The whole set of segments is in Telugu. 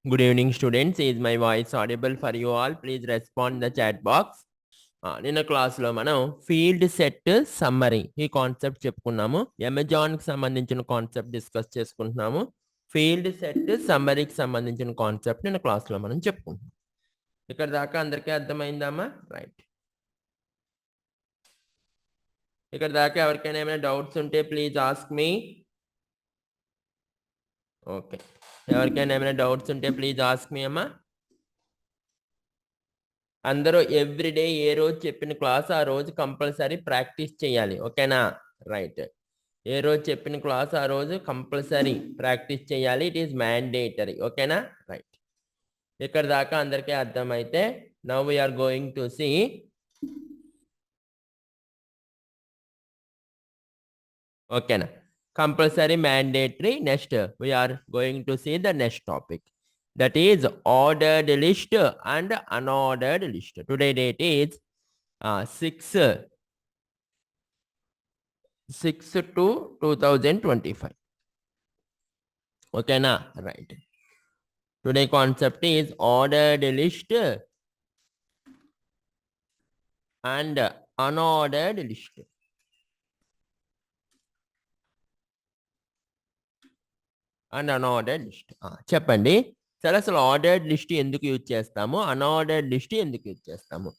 Good evening, students. Is my voice audible for you all? Please respond in the chat box. నిన్న క్లాస్లో మనం ఫీల్డ్ సెట్ సమ్మరీ ఈ కాన్సెప్ట్ చెప్పుకున్నాము. అమెజాన్కి సంబంధించిన కాన్సెప్ట్ డిస్కస్ చేసుకుంటున్నాము. ఫీల్డ్ సెట్ సమ్మరీకి సంబంధించిన కాన్సెప్ట్ నిన్న క్లాస్లో మనం చెప్పుకుంటున్నాం. ఇక్కడ దాకా అందరికీ అర్థమైందమ్మా? రైట్. ఇక్కడ దాకా ఎవరికైనా ఏమైనా డౌట్స్ ఉంటే ప్లీజ్ ఆస్క్ మీ. ఓకే, ఎవరికైనా ఏమైనా డౌట్స్ ఉంటే ప్లీజ్ ఆస్క్ మీ అమ్మా. అందరూ ఎవ్రీడే ఏ రోజు చెప్పిన క్లాస్ ఆ రోజు కంపల్సరీ ప్రాక్టీస్ చేయాలి. ఓకేనా? రైట్. ఏ రోజు చెప్పిన క్లాస్ ఆ రోజు కంపల్సరీ ప్రాక్టీస్ చేయాలి. It is mandatory. ఓకేనా? రైట్. ఇక్కడ దాకా అందరికీ అర్థమైతే now we're going to see ఓకేనా compulsory mandatory. Next we're going to see the next topic, that is ordered list and unordered list. Today date is 6/2/2025. Okay na? Right. Today concept is ordered list and unordered list. And unordered list. చెప్పండి సరే, అసలు ఆర్డర్డ్ లిస్ట్ ఎందుకు యూజ్ చేస్తాము, అన్ఆర్డర్డ్ లిస్ట్ ఎందుకు యూజ్ చేస్తాము?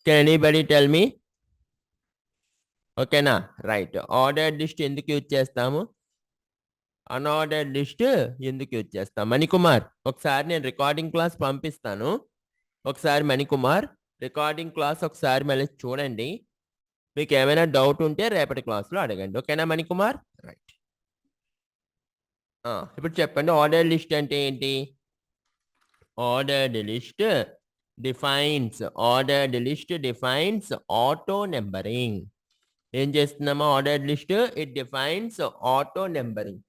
Can anybody tell me? ఓకేనా? రైట్. ఆర్డర్డ్ లిస్ట్ ఎందుకు యూజ్ చేస్తాము, అన్ఆర్డర్డ్ లిస్ట్ ఎందుకు యూజ్ చేస్తాం? మణికుమార్, ఒకసారి నేను రికార్డింగ్ క్లాస్ పంపిస్తాను. ఒకసారి మణికుమార్ రికార్డింగ్ క్లాస్ ఒకసారి మళ్ళీ చూడండి. మీకు ఏమైనా డౌట్ ఉంటే రేపటి క్లాస్లో అడగండి. ఓకేనా మణికుమార్? రైట్. ఇప్పుడు చెప్పండి, ఆర్డర్డ్ లిస్ట్ అంటే ఏంటి? Ordered list defines auto numbering. ఏం చేస్తున్నామా ordered list? It defines auto numbering.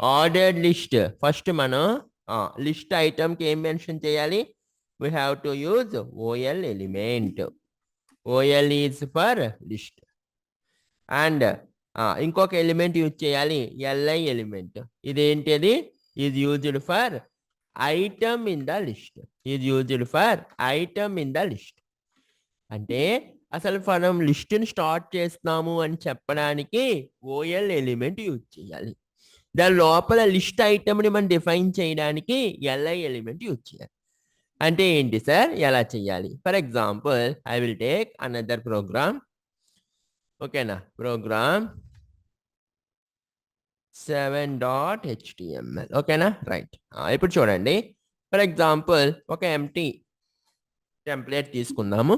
Ordered list first మనం లిస్ట్ ఐటమ్కి ఏం మెన్షన్ చేయాలి? We have to use ఓఎల్ element. ఓఎల్ is for list. And ఇంకొక ఎలిమెంట్ యూజ్ చేయాలి, ఎల్ఐ ఎలిమెంట్. ఇదేంటిది? Is used for item in the list. Is used for item in the list. అంటే అసలు మనం లిస్ట్ని స్టార్ట్ చేస్తున్నాము అని చెప్పడానికి ఓఎల్ ఎలిమెంట్ యూజ్ చేయాలి. దాని లోపల లిస్ట్ ఐటమ్ని మనం డిఫైన్ చేయడానికి ఎల్ఐ ఎలిమెంట్ యూజ్ చేయాలి. అంటే ఏంటి సార్, ఎలా చేయాలి? For example I will take another program. ఓకేనా? Program 7.html. ఓకేనా? రైట్. ఇప్పుడు చూడండి, ఫర్ ఎగ్జాంపుల్ ఒక ఎంటీ టెంప్లెట్ తీసుకుందాము.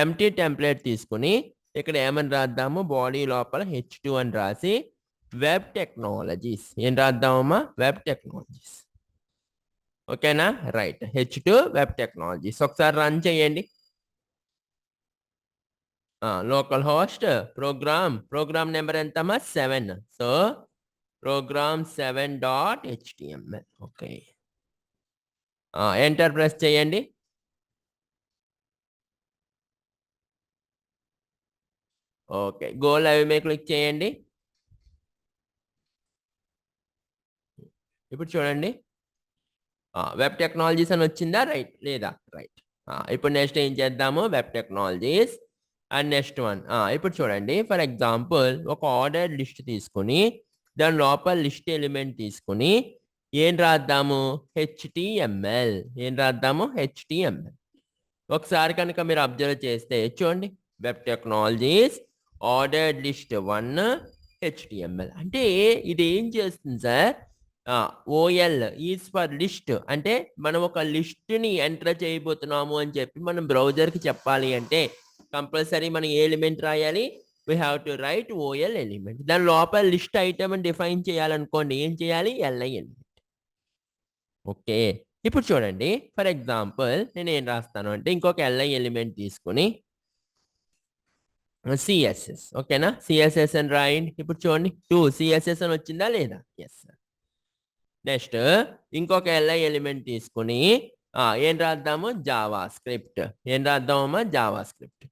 ఎంటీ టెంప్లెట్ తీసుకుని ఇక్కడ ఏమని రాద్దాము? బాడీ లోపల H2 అని రాసి వెబ్ టెక్నాలజీస్ ఏం రాద్దామమ్మా? Web technologies. ఓకేనా? రైట్. H2 web technologies. ఒకసారి రన్ చేయండి. లోకల్ హోస్ట్ ప్రోగ్రామ్ నెంబర్ ఎంతమ్మా? 7. So program 7.html. Okay, enter press చేయండి. ఓకే, గో లైవ్ మీద క్లిక్ చేయండి. ఇప్పుడు చూడండి, వెబ్ టెక్నాలజీస్ అని వచ్చిందా? రైట్ లేదా? రైట్. ఇప్పుడు నెక్స్ట్ ఏం చేద్దాము? Web technologies and next one. ఇప్పుడు చూడండి, ఫర్ ఎగ్జాంపుల్ ఒక ఆర్డర్ లిస్ట్ తీసుకుని దాని లోపల లిస్ట్ ఎలిమెంట్ తీసుకుని ఏం రాద్దాము? HTML. ఏం రాద్దాము? HTML. ఒకసారి కనుక మీరు అబ్జర్వ్ చేస్తే చూడండి, web technologies ordered list 1 HTML. అంటే ఇది ఏం చేస్తుంది సార్? ఓఎల్ is for list. అంటే మనం ఒక లిస్ట్ని ఎంటర్ చేయబోతున్నాము అని చెప్పి మనం బ్రౌజర్కి చెప్పాలి అంటే కంపల్సరీ మనం ఏ ఎలిమెంట్ రాయాలి? We have to right ఓఎల్ element. దాని లోపల లిస్ట్ ఐటమ్ అని డిఫైన్ చేయాలనుకోండి, ఏం చేయాలి? LI element. ఓకే, ఇప్పుడు చూడండి, ఫర్ ఎగ్జాంపుల్ నేను ఏం రాస్తాను అంటే ఇంకొక ఎల్ఐ ఎలిమెంట్ తీసుకుని సిఎస్ఎస్. ఓకేనా? సిఎస్ఎస్ అని రాయండి. ఇప్పుడు చూడండి 2 సిఎస్ఎస్ అని వచ్చిందా లేదా? ఎస్. నెక్స్ట్ ఇంకొక ఎల్ఐ ఎలిమెంట్ తీసుకుని ఏం రాద్దాము? Java script. ఏం రాద్దామమ్మా? Java script.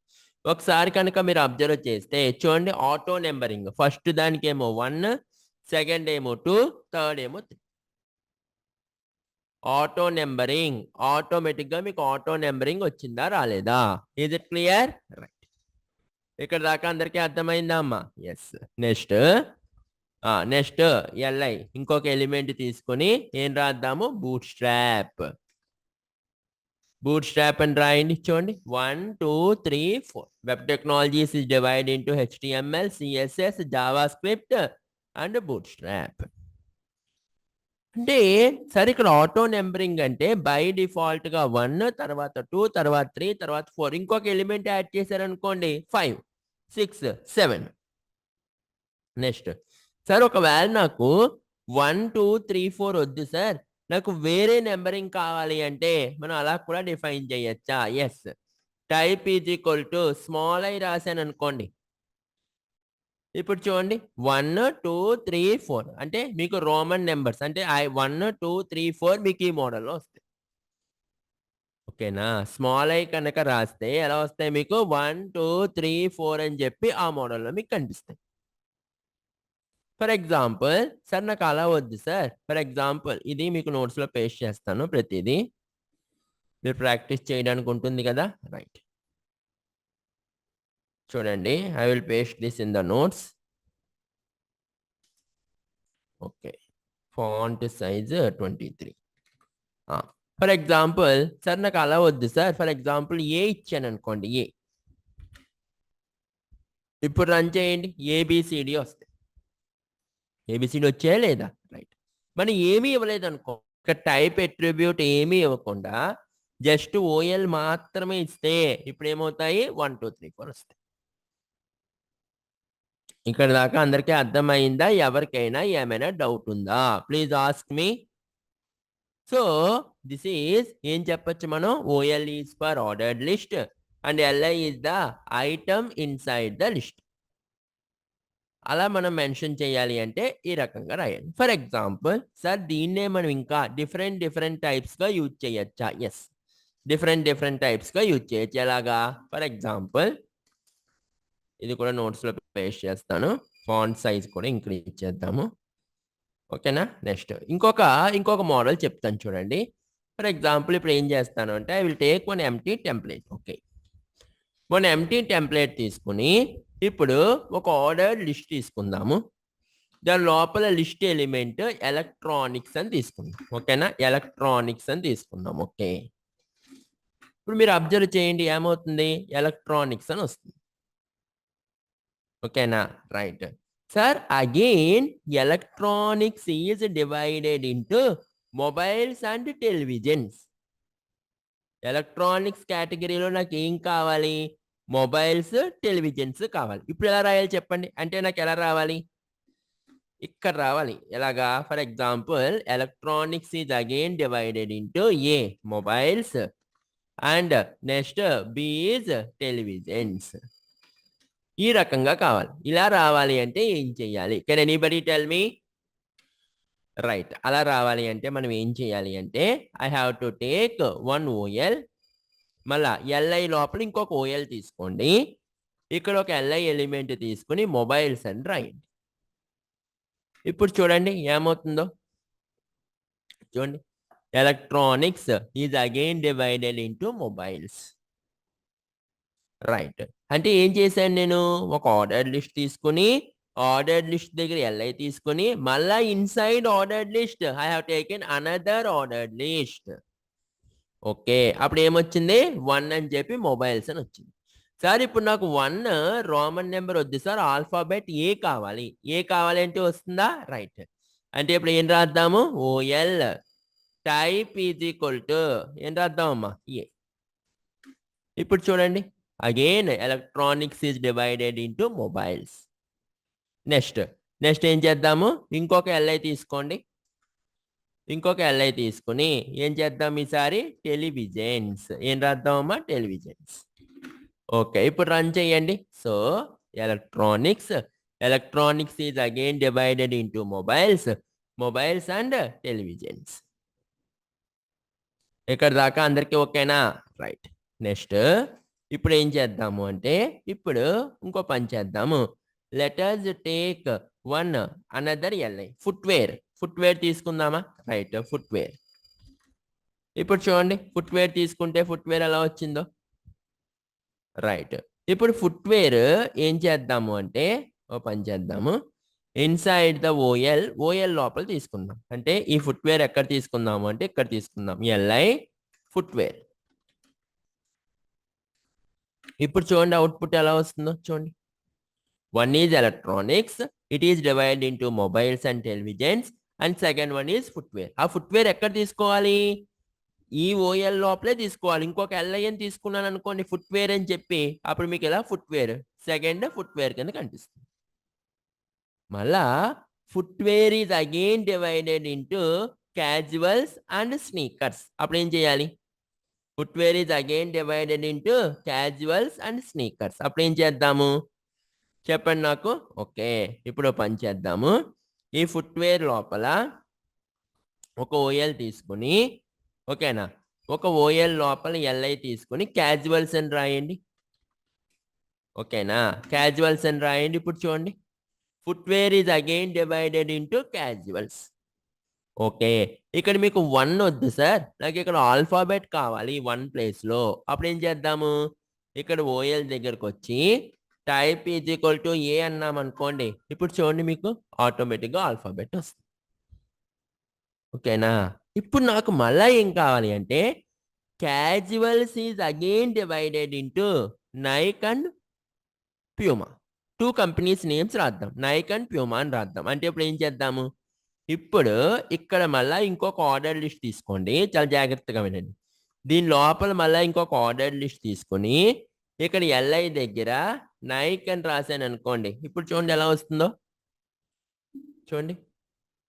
ఒకసారి కనుక మీరు అబ్జర్వ్ చేస్తే చూడండి, ఆటో నెంబరింగ్. ఫస్ట్ దానికి ఏమో 1, సెకండ్ ఏమో 2, థర్డ్ ఏమో 3. ఆటో నెంబరింగ్, ఆటోమేటిక్గా మీకు ఆటో నెంబరింగ్ వచ్చిందా రాలేదా? Is it clear? రైట్. ఇక్కడ దాకా అందరికీ అర్థమైందా అమ్మా? ఎస్. నెక్స్ట్ ఎల్ఐ ఇంకొక ఎలిమెంట్ తీసుకొని ఏం రాద్దాము? Boot strap. అని రాయండి. చూడండి 1 2 3 4 web technologies is divide into HTML, CSS, JavaScript and boot strap. అంటే సరే ఇక్కడ ఆటో నెంబరింగ్ అంటే బై డిఫాల్ట్ గా 1, తర్వాత 2, తర్వాత 3, తర్వాత 4 ఇంకొక ఎలిమెంట్ యాడ్ చేశారనుకోండి 5 6 7. నెక్స్ట్ సార్ ఒకవేళ నాకు 1 2 3 4 వద్దు సార్, నాకు వేరే నెంబరింగ్ కావాలి అంటే మనం అలా కూడా డిఫైన్ చేయొచ్చా? Yes. Type is equal to small I రాశాను అనుకోండి. ఇప్పుడు చూడండి 1 2 3 4 అంటే మీకు రోమన్ నెంబర్స్ అంటే 1 2 3 4 మీకు ఈ మోడల్లో వస్తాయి. ఓకేనా? స్మాల్ ఐ కనుక రాస్తే ఎలా వస్తాయి మీకు? 1 2 3 4 అని చెప్పి ఆ మోడల్లో మీకు కనిపిస్తాయి. ఫర్ ఎగ్జాంపుల్ సార్ నాకు అలా వద్దు సార్, ఫర్ ఎగ్జాంపుల్ ఇది మీకు నోట్స్లో పేస్ట్ చేస్తాను ప్రతిదీ, మీరు ప్రాక్టీస్ చేయడానికి ఉంటుంది కదా. రైట్, చూడండి I will paste this in the notes. Okay, font size 23. For example sir నాకు అలా వద్దు సార్, ఫర్ ఎగ్జాంపుల్ ఏ ఇచ్చాను అనుకోండి, ఏ. ఇప్పుడు రన్ చేయండి, ఏబిసిడి వస్తాయి. ఏబిసిడి వచ్చాయా లేదా? రైట్. మనం ఏమీ ఇవ్వలేదు అనుకో, ఇక్కడ టైప్ అట్రిబ్యూట్ ఏమీ ఇవ్వకుండా జస్ట్ ఓఎల్ మాత్రమే ఇస్తే ఇప్పుడు ఏమవుతాయి? 1 2 3 4 వస్తాయి. ఇక్కడ దాకా అందరికీ అర్థమైందా? ఎవరికైనా ఏమైనా డౌట్ ఉందా? Please ask me. So this is ఏం చెప్పచ్చు మనం? OL is for ordered list and LI is the item inside the list. అలా మనం మెన్షన్ చేయాలి అంటే ఈ రకంగా రాయాలి. ఫర్ ఎగ్జాంపుల్ సార్ దీన్నే మనం ఇంకా డిఫరెంట్ టైప్స్గా యూజ్ చేయొచ్చా? ఎస్, డిఫరెంట్ టైప్స్గా యూజ్ చేయొచ్చు. ఎలాగా? ఫర్ ఎగ్జాంపుల్ ఇది కూడా నోట్స్లో పేస్ట్ చేస్తాను, ఫాంట్ సైజ్ కూడా ఇంక్రీజ్ చేద్దాము. ఓకేనా? నెక్స్ట్ ఇంకొక మోడల్ చెప్తాను చూడండి. ఫర్ ఎగ్జాంపుల్ ఇప్పుడు ఏం చేస్తాను అంటే I will take one empty template. Okay, one empty template తీసుకుని ఇప్పుడు ఒక ఆర్డర్ లిస్ట్ తీసుకుందాము. దాని లోపల లిస్ట్ ఎలిమెంట్ ఎలక్ట్రానిక్స్ అని తీసుకుందాం. ఓకేనా? ఎలక్ట్రానిక్స్ అని తీసుకుందాం. ఓకే, ఇప్పుడు మీరు అబ్జర్వ్ చేయండి ఏమవుతుంది? ఎలక్ట్రానిక్స్ అని వస్తుంది. ఓకేనా? Right. Sir again electronics is divided into mobiles and televisions. Electronics కేటగిరీలో నాకు ఏం కావాలి? మొబైల్స్, టెలివిజన్స్ కావాలి. ఇప్పుడు ఎలా రాయాలి చెప్పండి? అంటే నాకు ఎలా రావాలి? ఇక్కడ రావాలి. ఎలాగా? For example electronics is again divided into A mobiles and next B is televisions. ఈ రకంగా కావాలి. ఇలా రావాలి అంటే ఏం చేయాలి? Can anybody tell me? Right, అలా రావాలి అంటే మనం ఏం చేయాలి అంటే I have to take one OL, మళ్ళా ఎల్ఐ లోపల ఇంకొక ఓఎల్ తీసుకోండి, ఇక్కడ ఒక ఎల్ఐ ఎలిమెంట్ తీసుకుని మొబైల్స్ అని రాయండి. ఇప్పుడు చూడండి ఏమవుతుందో. చూడండి, electronics is again divided into mobiles. Right, అంటే ఏం చేశాను నేను? ఒక ఆర్డర్ లిస్ట్ తీసుకుని ఆర్డర్ లిస్ట్ దగ్గర ఎల్ఐ తీసుకుని మళ్ళా inside order list I have taken another order list. Okay, అప్పుడు ఏమొచ్చింది? 1 అని చెప్పి మొబైల్స్ అని వచ్చింది. సార్ ఇప్పుడు నాకు 1 రోమన్ నెంబర్ వద్దు సార్, ఆల్ఫాబెట్ ఏ కావాలి. ఏ కావాలి అంటే వస్తుందా? రైట్, అంటే ఇప్పుడు ఏం రాద్దాము? ఓఎల్ టైప్ ఈజ్ ఈక్వల్ టు ఏం రాద్దామమ్మా? ఏ. ఇప్పుడు చూడండి again electronics is divided into mobiles. Next ఏం చేద్దాము? ఇంకొక ఎల్ఐ తీసుకోండి, ఇంకొక ఎల్ఐ తీసుకుని ఏం చేద్దాం ఈసారి? టెలివిజన్స్. ఏం రాద్దామమ్మా? టెలివిజన్స్. ఓకే, ఇప్పుడు రన్ చేయండి. So electronics is again divided into mobiles and televisions. ఇక్కడ దాకా అందరికీ ఓకేనా? రైట్. నెక్స్ట్ ఇప్పుడు ఏం చేద్దాము అంటే ఇప్పుడు ఇంకో పని చేద్దాము. Letters take one another LI footwear తీసుకుందామా? Right, footwear. ఇప్పుడు చూడండి ఫుట్వేర్ తీసుకుంటే ఫుట్వేర్ ఎలా వచ్చిందో. రైట్. ఇప్పుడు ఫుట్వేర్ ఏం చేద్దాము అంటే ఓ పని చేద్దాము. ఇన్సైడ్ ద ఓఎల్ లోపల తీసుకుందాం. అంటే ఈ ఫుట్వేర్ ఎక్కడ తీసుకుందాము అంటే ఇక్కడ తీసుకుందాం. LI footwear. ఇప్పుడు చూడండి అవుట్పుట్ ఎలా వస్తుందో చూడండి. One is electronics, it is divide into mobiles and televisions, and second one is footwear. ఆ ఫుట్వేర్ ఎక్కడ తీసుకోవాలి? ఈ ఓఎల్ లోపలే తీసుకోవాలి. ఇంకొక ఎల్ఐఎన్ తీసుకున్నాను అనుకోండి ఫుట్వేర్ అని చెప్పి, అప్పుడు మీకు ఎలా ఫుట్వేర్ సెకండ్ ఫుట్వేర్ కింద కనిపిస్తుంది. మళ్ళా footwear is again divided into casuals and sneakers. అప్పుడు ఏం చేయాలి? Footwear is again divided into casuals and sneakers. అప్పుడు ఏం చేద్దాము చెప్పండి నాకు. ఓకే, ఇప్పుడు పని చేద్దాము. ఈ ఫుట్వేర్ లోపల ఒక ఓఎల్ తీసుకుని, ఓకేనా, ఒక ఓఎల్ లోపల ఎల్ఐ తీసుకుని క్యాజువల్స్ అని రాయండి. ఓకేనా, క్యాజువల్స్ అని రాయండి. ఇప్పుడు చూడండి footwear is again divided into casuals. Okay, ఇక్కడ మీకు 1 వద్దు సార్, నాకు ఇక్కడ ఆల్ఫాబెట్ కావాలి 1 ప్లేస్లో. అప్పుడు ఏం చేద్దాము? ఇక్కడ ఓఎల్ దగ్గరకు వచ్చి టైప్ ఈజ్ ఈక్వల్ టు ఏ అన్నాం అనుకోండి. ఇప్పుడు చూడండి మీకు ఆటోమేటిక్గా ఆల్ఫాబెట్ వస్తుంది. ఓకేనా, ఇప్పుడు నాకు మళ్ళీ ఏం కావాలి అంటే casuals is again divided into Nike and Puma. 2 companies names రాద్దాం, నైక్ అండ్ ప్యూమా అని రాద్దాం. అంటే ఇప్పుడు ఏం చేద్దాము? ఇప్పుడు ఇక్కడ మళ్ళీ ఇంకొక ఆర్డర్ లిస్ట్ తీసుకోండి, చాలా జాగ్రత్తగా వినండి. దీని లోపల మళ్ళీ ఇంకొక ఆర్డర్ లిస్ట్ తీసుకొని ఇక్కడ ఎల్ఐ దగ్గర నైక్ అని రాశాను అనుకోండి. ఇప్పుడు చూడండి ఎలా వస్తుందో చూడండి.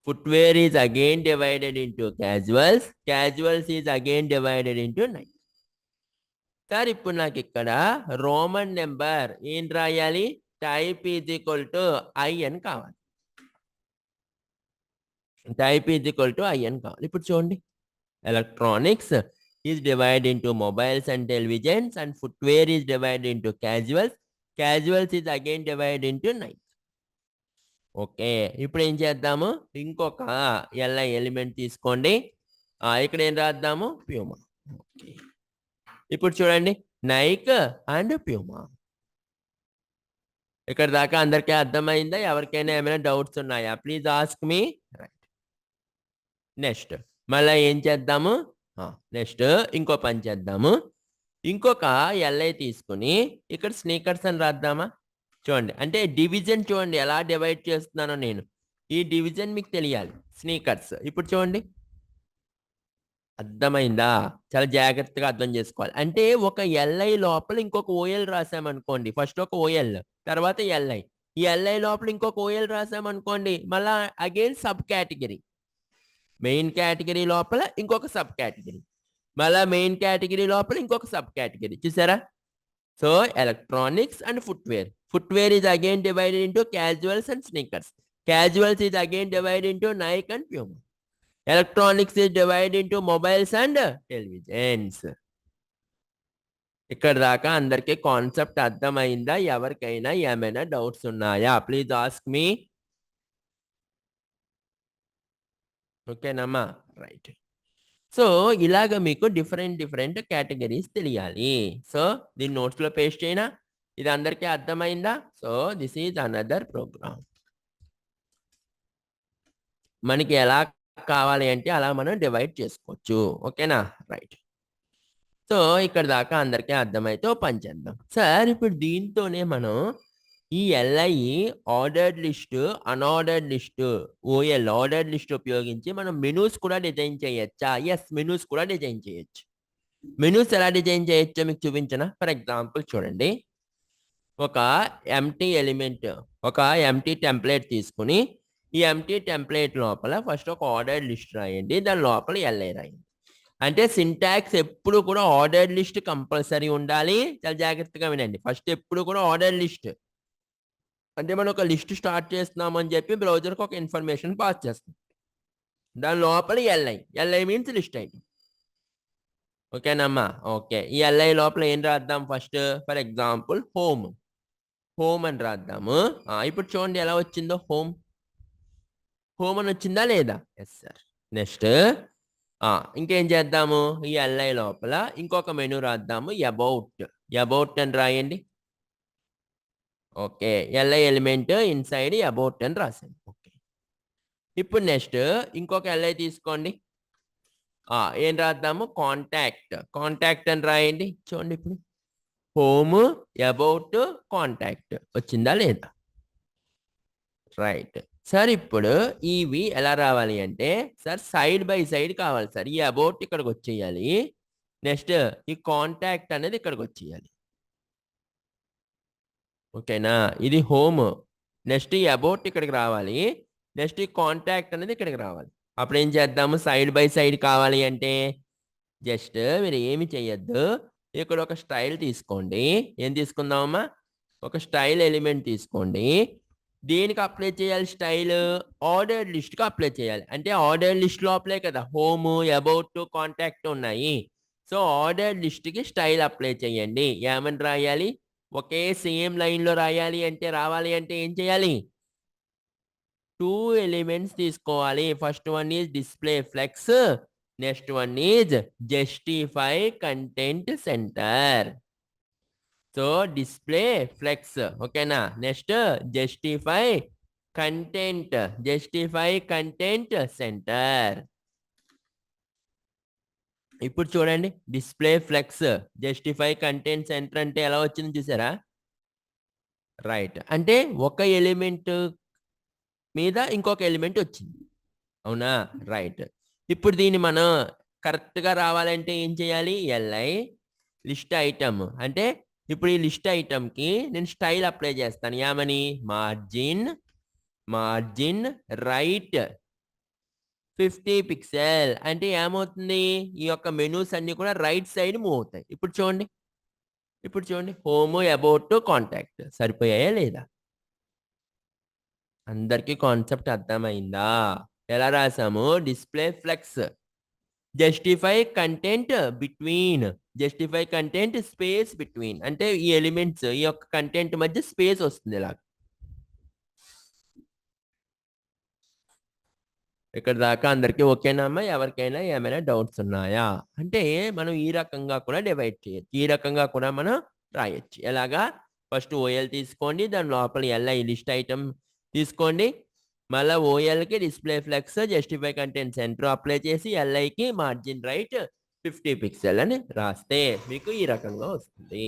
Footwear is again divided into casuals, casuals is again divided into Nike. Sir ఇప్పుడు నాకు ఇక్కడ రోమన్ నెంబర్ ఏం రాయాలి? Type is equal to I అని కావాలి. Type is equal to I అని కావాలి. ఇప్పుడు చూడండి electronics is divide into mobiles and televisions, and footwear is divide into casuals, casuals is again divide into Nike. Okay, ఇప్పుడు ఏం చేద్దాము? ఇంకొక ఎల్ఐ ఎలిమెంట్ తీసుకోండి. ఇక్కడ ఏం రాద్దాము? ప్యూమా. ఓకే, ఇప్పుడు చూడండి నైక్ అండ్ ప్యూమా. ఇక్కడ దాకా అందరికీ అర్థమైందా? ఎవరికైనా ఏమైనా డౌట్స్ ఉన్నాయా? Please ask me. Right. Next మళ్ళీ ఏం చేద్దాము? నెక్స్ట్ ఇంకో పని చేద్దాము. ఇంకొక ఎల్ఐ తీసుకుని ఇక్కడ స్నీకర్స్ అని రాద్దామా? చూడండి, అంటే డివిజన్ చూడండి ఎలా డివైడ్ చేస్తున్నానో నేను. ఈ డివిజన్ మీకు తెలియాలి. స్నీకర్స్. ఇప్పుడు చూడండి అర్థమైందా? చాలా జాగ్రత్తగా అర్థం చేసుకోవాలి. అంటే ఒక ఎల్ఐ లోపల ఇంకొక ఓఎల్ రాసామనుకోండి. ఫస్ట్ ఒక ఓఎల్, తర్వాత ఎల్ఐ. ఈ ఎల్ఐ లోపల ఇంకొక ఓఎల్ రాసామనుకోండి, మళ్ళా again sub category. Main category లోపల ఇంకొక సబ్ కేటగిరీ, మళ్ళా మెయిన్ కేటగిరీ లోపల ఇంకొక సబ్ కేటగిరీ. చూసారా? So electronics and footwear. Footwear is again divided into casuals and sneakers. Casuals is again divided into Nike and Puma. Electronics is divided into mobiles and televisions. ఇక్కడ దాకా అందరికీ కాన్సెప్ట్ అర్థమైందా? ఎవరికైనా ఏమైనా డౌట్స్ ఉన్నాయా? Please ask me. ఓకేనమ్మా, రైట్. సో ఇలాగ మీకు డిఫరెంట్ కేటగిరీస్ తెలియాలి. సో దీన్ని నోట్స్లో పేస్ట్ చేయనా? ఇది అందరికీ అర్థమైందా? So this is another program. మనకి ఎలా కావాలి అంటే అలా మనం డివైడ్ చేసుకోవచ్చు. ఓకేనా, రైట్. సో ఇక్కడ దాకా అందరికీ అర్థమైతే ఓ పని చేద్దాం. సార్ ఇప్పుడు దీంతోనే మనం ఈ LI ordered list, unordered list, OL ordered list ఉపయోగించి మనం మెనూస్ కూడా డిజైన్ చేయొచ్చా? ఎస్, మెనూస్ కూడా డిజైన్ చేయొచ్చు. మెనూస్ ఎలా డిజైన్ చేయొచ్చో మీకు చూపించనా? ఫర్ ఎగ్జాంపుల్ చూడండి, ఒక ఎంటీ ఎలిమెంట్, ఒక ఎంటీ టెంప్లెట్ తీసుకుని ఈ ఎంటీ టెంప్లెట్ లోపల ఫస్ట్ ఒక ఆర్డర్డ్ లిస్ట్ రాయండి, దాని లోపల ఎల్ఐ రాయండి. అంటే సింటాక్స్ ఎప్పుడు కూడా ఆర్డర్డ్ లిస్ట్ కంపల్సరీ ఉండాలి. చాలా జాగ్రత్తగా వినండి. ఫస్ట్ ఎప్పుడు కూడా ఆర్డర్డ్ లిస్ట్ అంటే మనం ఒక లిస్ట్ స్టార్ట్ చేస్తున్నాం అని చెప్పి బ్రౌజర్కి ఒక ఇన్ఫర్మేషన్ పాస్ చేస్తాం. దాని లోపల ఎల్ఐ మీన్స్ లిస్ట్ ఐటమ్. ఓకేనమ్మా? ఓకే, ఈ ఎల్ఐ లోపల ఏం రాద్దాం? ఫస్ట్ ఫర్ ఎగ్జాంపుల్ హోమ్ అని రాద్దాము. ఇప్పుడు చూడండి ఎలా వచ్చిందో. హోమ్ అని వచ్చిందా లేదా? Yes sir. నెక్స్ట్ ఇంకేం చేద్దాము ఈ ఎల్ఐ లోపల ఇంకొక మెనూ రాద్దాము అబౌట్ అని రాయండి. Okay, LI element inside about అని రాసాను. ఓకే, ఇప్పుడు నెక్స్ట్ ఇంకొక ఎల్ఐ తీసుకోండి. ఏం రాద్దాము కాంటాక్ట్ అని రాయండి. చూడండి ఇప్పుడు హోమ్ అబౌట్ కాంటాక్ట్ వచ్చిందా లేదా? రైట్ సార్, ఇప్పుడు ఇవి ఎలా రావాలి అంటే సార్ సైడ్ బై సైడ్ కావాలి సార్. ఈ అబౌట్ ఇక్కడికి వచ్చేయాలి, నెక్స్ట్ ఈ కాంటాక్ట్ అనేది ఇక్కడికి వచ్చేయాలి. ఓకేనా, ఇది హోమ్, నెక్స్ట్ ఈ అబౌట్ ఇక్కడికి రావాలి, నెక్స్ట్ ఈ కాంటాక్ట్ అనేది ఇక్కడికి రావాలి. అప్పుడు ఏం చేద్దాము, సైడ్ బై సైడ్ కావాలి అంటే జస్ట్ మీరు ఏమి చేయొద్దు, ఇక్కడ ఒక స్టైల్ తీసుకోండి. ఏం తీసుకుందామమ్మా, ఒక స్టైల్ ఎలిమెంట్ తీసుకోండి. దేనికి అప్లై చేయాలి స్టైల్? ఆర్డర్డ్ లిస్ట్కి అప్లై చేయాలి. అంటే ఆర్డర్డ్ లిస్ట్ లోపలే కదా హోమ్ అబౌట్ కాంటాక్ట్ ఉన్నాయి. సో ఆర్డర్డ్ లిస్ట్కి స్టైల్ అప్లై చేయండి. ఏమని రాయాలి? ఒకే సేమ్ లైన్లో రాయాలి అంటే రావాలి అంటే ఏం చేయాలి? 2 ఎలిమెంట్స్ తీసుకోవాలి. First one is display flex, next one is justify content center. So display flex, ఓకేనా. Next justify content center. ఇప్పుడు చూడండి, display flex justify content center అంటే ఎలా వచ్చింది చూసారా? రైట్, అంటే ఒక ఎలిమెంట్ మీద ఇంకొక ఎలిమెంట్ వచ్చింది, అవునా? రైట్, ఇప్పుడు దీన్ని మనం కరెక్ట్గా రావాలంటే ఏం చేయాలి? ఎల్ఐ లిస్ట్ ఐటమ్, అంటే ఇప్పుడు ఈ లిస్ట్ ఐటమ్కి నేను స్టైల్ అప్లై చేస్తాను. ఏమని? Margin right 50 pixel. అంటే ఏమవుతుంది, ఈ యొక్క మెనూస్ అన్ని కూడా రైట్ సైడ్ మూవ్ అవుతాయి. ఇప్పుడు చూడండి హోమ్ అబౌట్ కాంటాక్ట్ సరిపోయాయా లేదా? అందరికీ కాన్సెప్ట్ అర్థమైందా? ఎలా రాసాము? Display flex justify content space between, అంటే ఈ ఎలిమెంట్స్ ఈ యొక్క కంటెంట్ మధ్య స్పేస్ వస్తుంది ఇలా. ఇక్కడ దాకా అందరికీ ఓకేనా అమ్మా? ఎవరికైనా ఏమైనా డౌట్స్ ఉన్నాయా? అంటే మనం ఈ రకంగా కూడా డివైడ్ చేయొచ్చు, ఈ రకంగా కూడా మనం రాయొచ్చు. ఎలాగా? ఫస్ట్ ఓఎల్ తీసుకోండి, దాని లోపల ఎల్ఐ లిస్ట్ ఐటమ్ తీసుకోండి, మళ్ళీ ఓఎల్కి display flex justify content center apply చేసి ఎల్ఐకి మార్జిన్ రైట్ 50 పిక్సెల్ అని రాస్తే మీకు ఈ రకంగా వస్తుంది.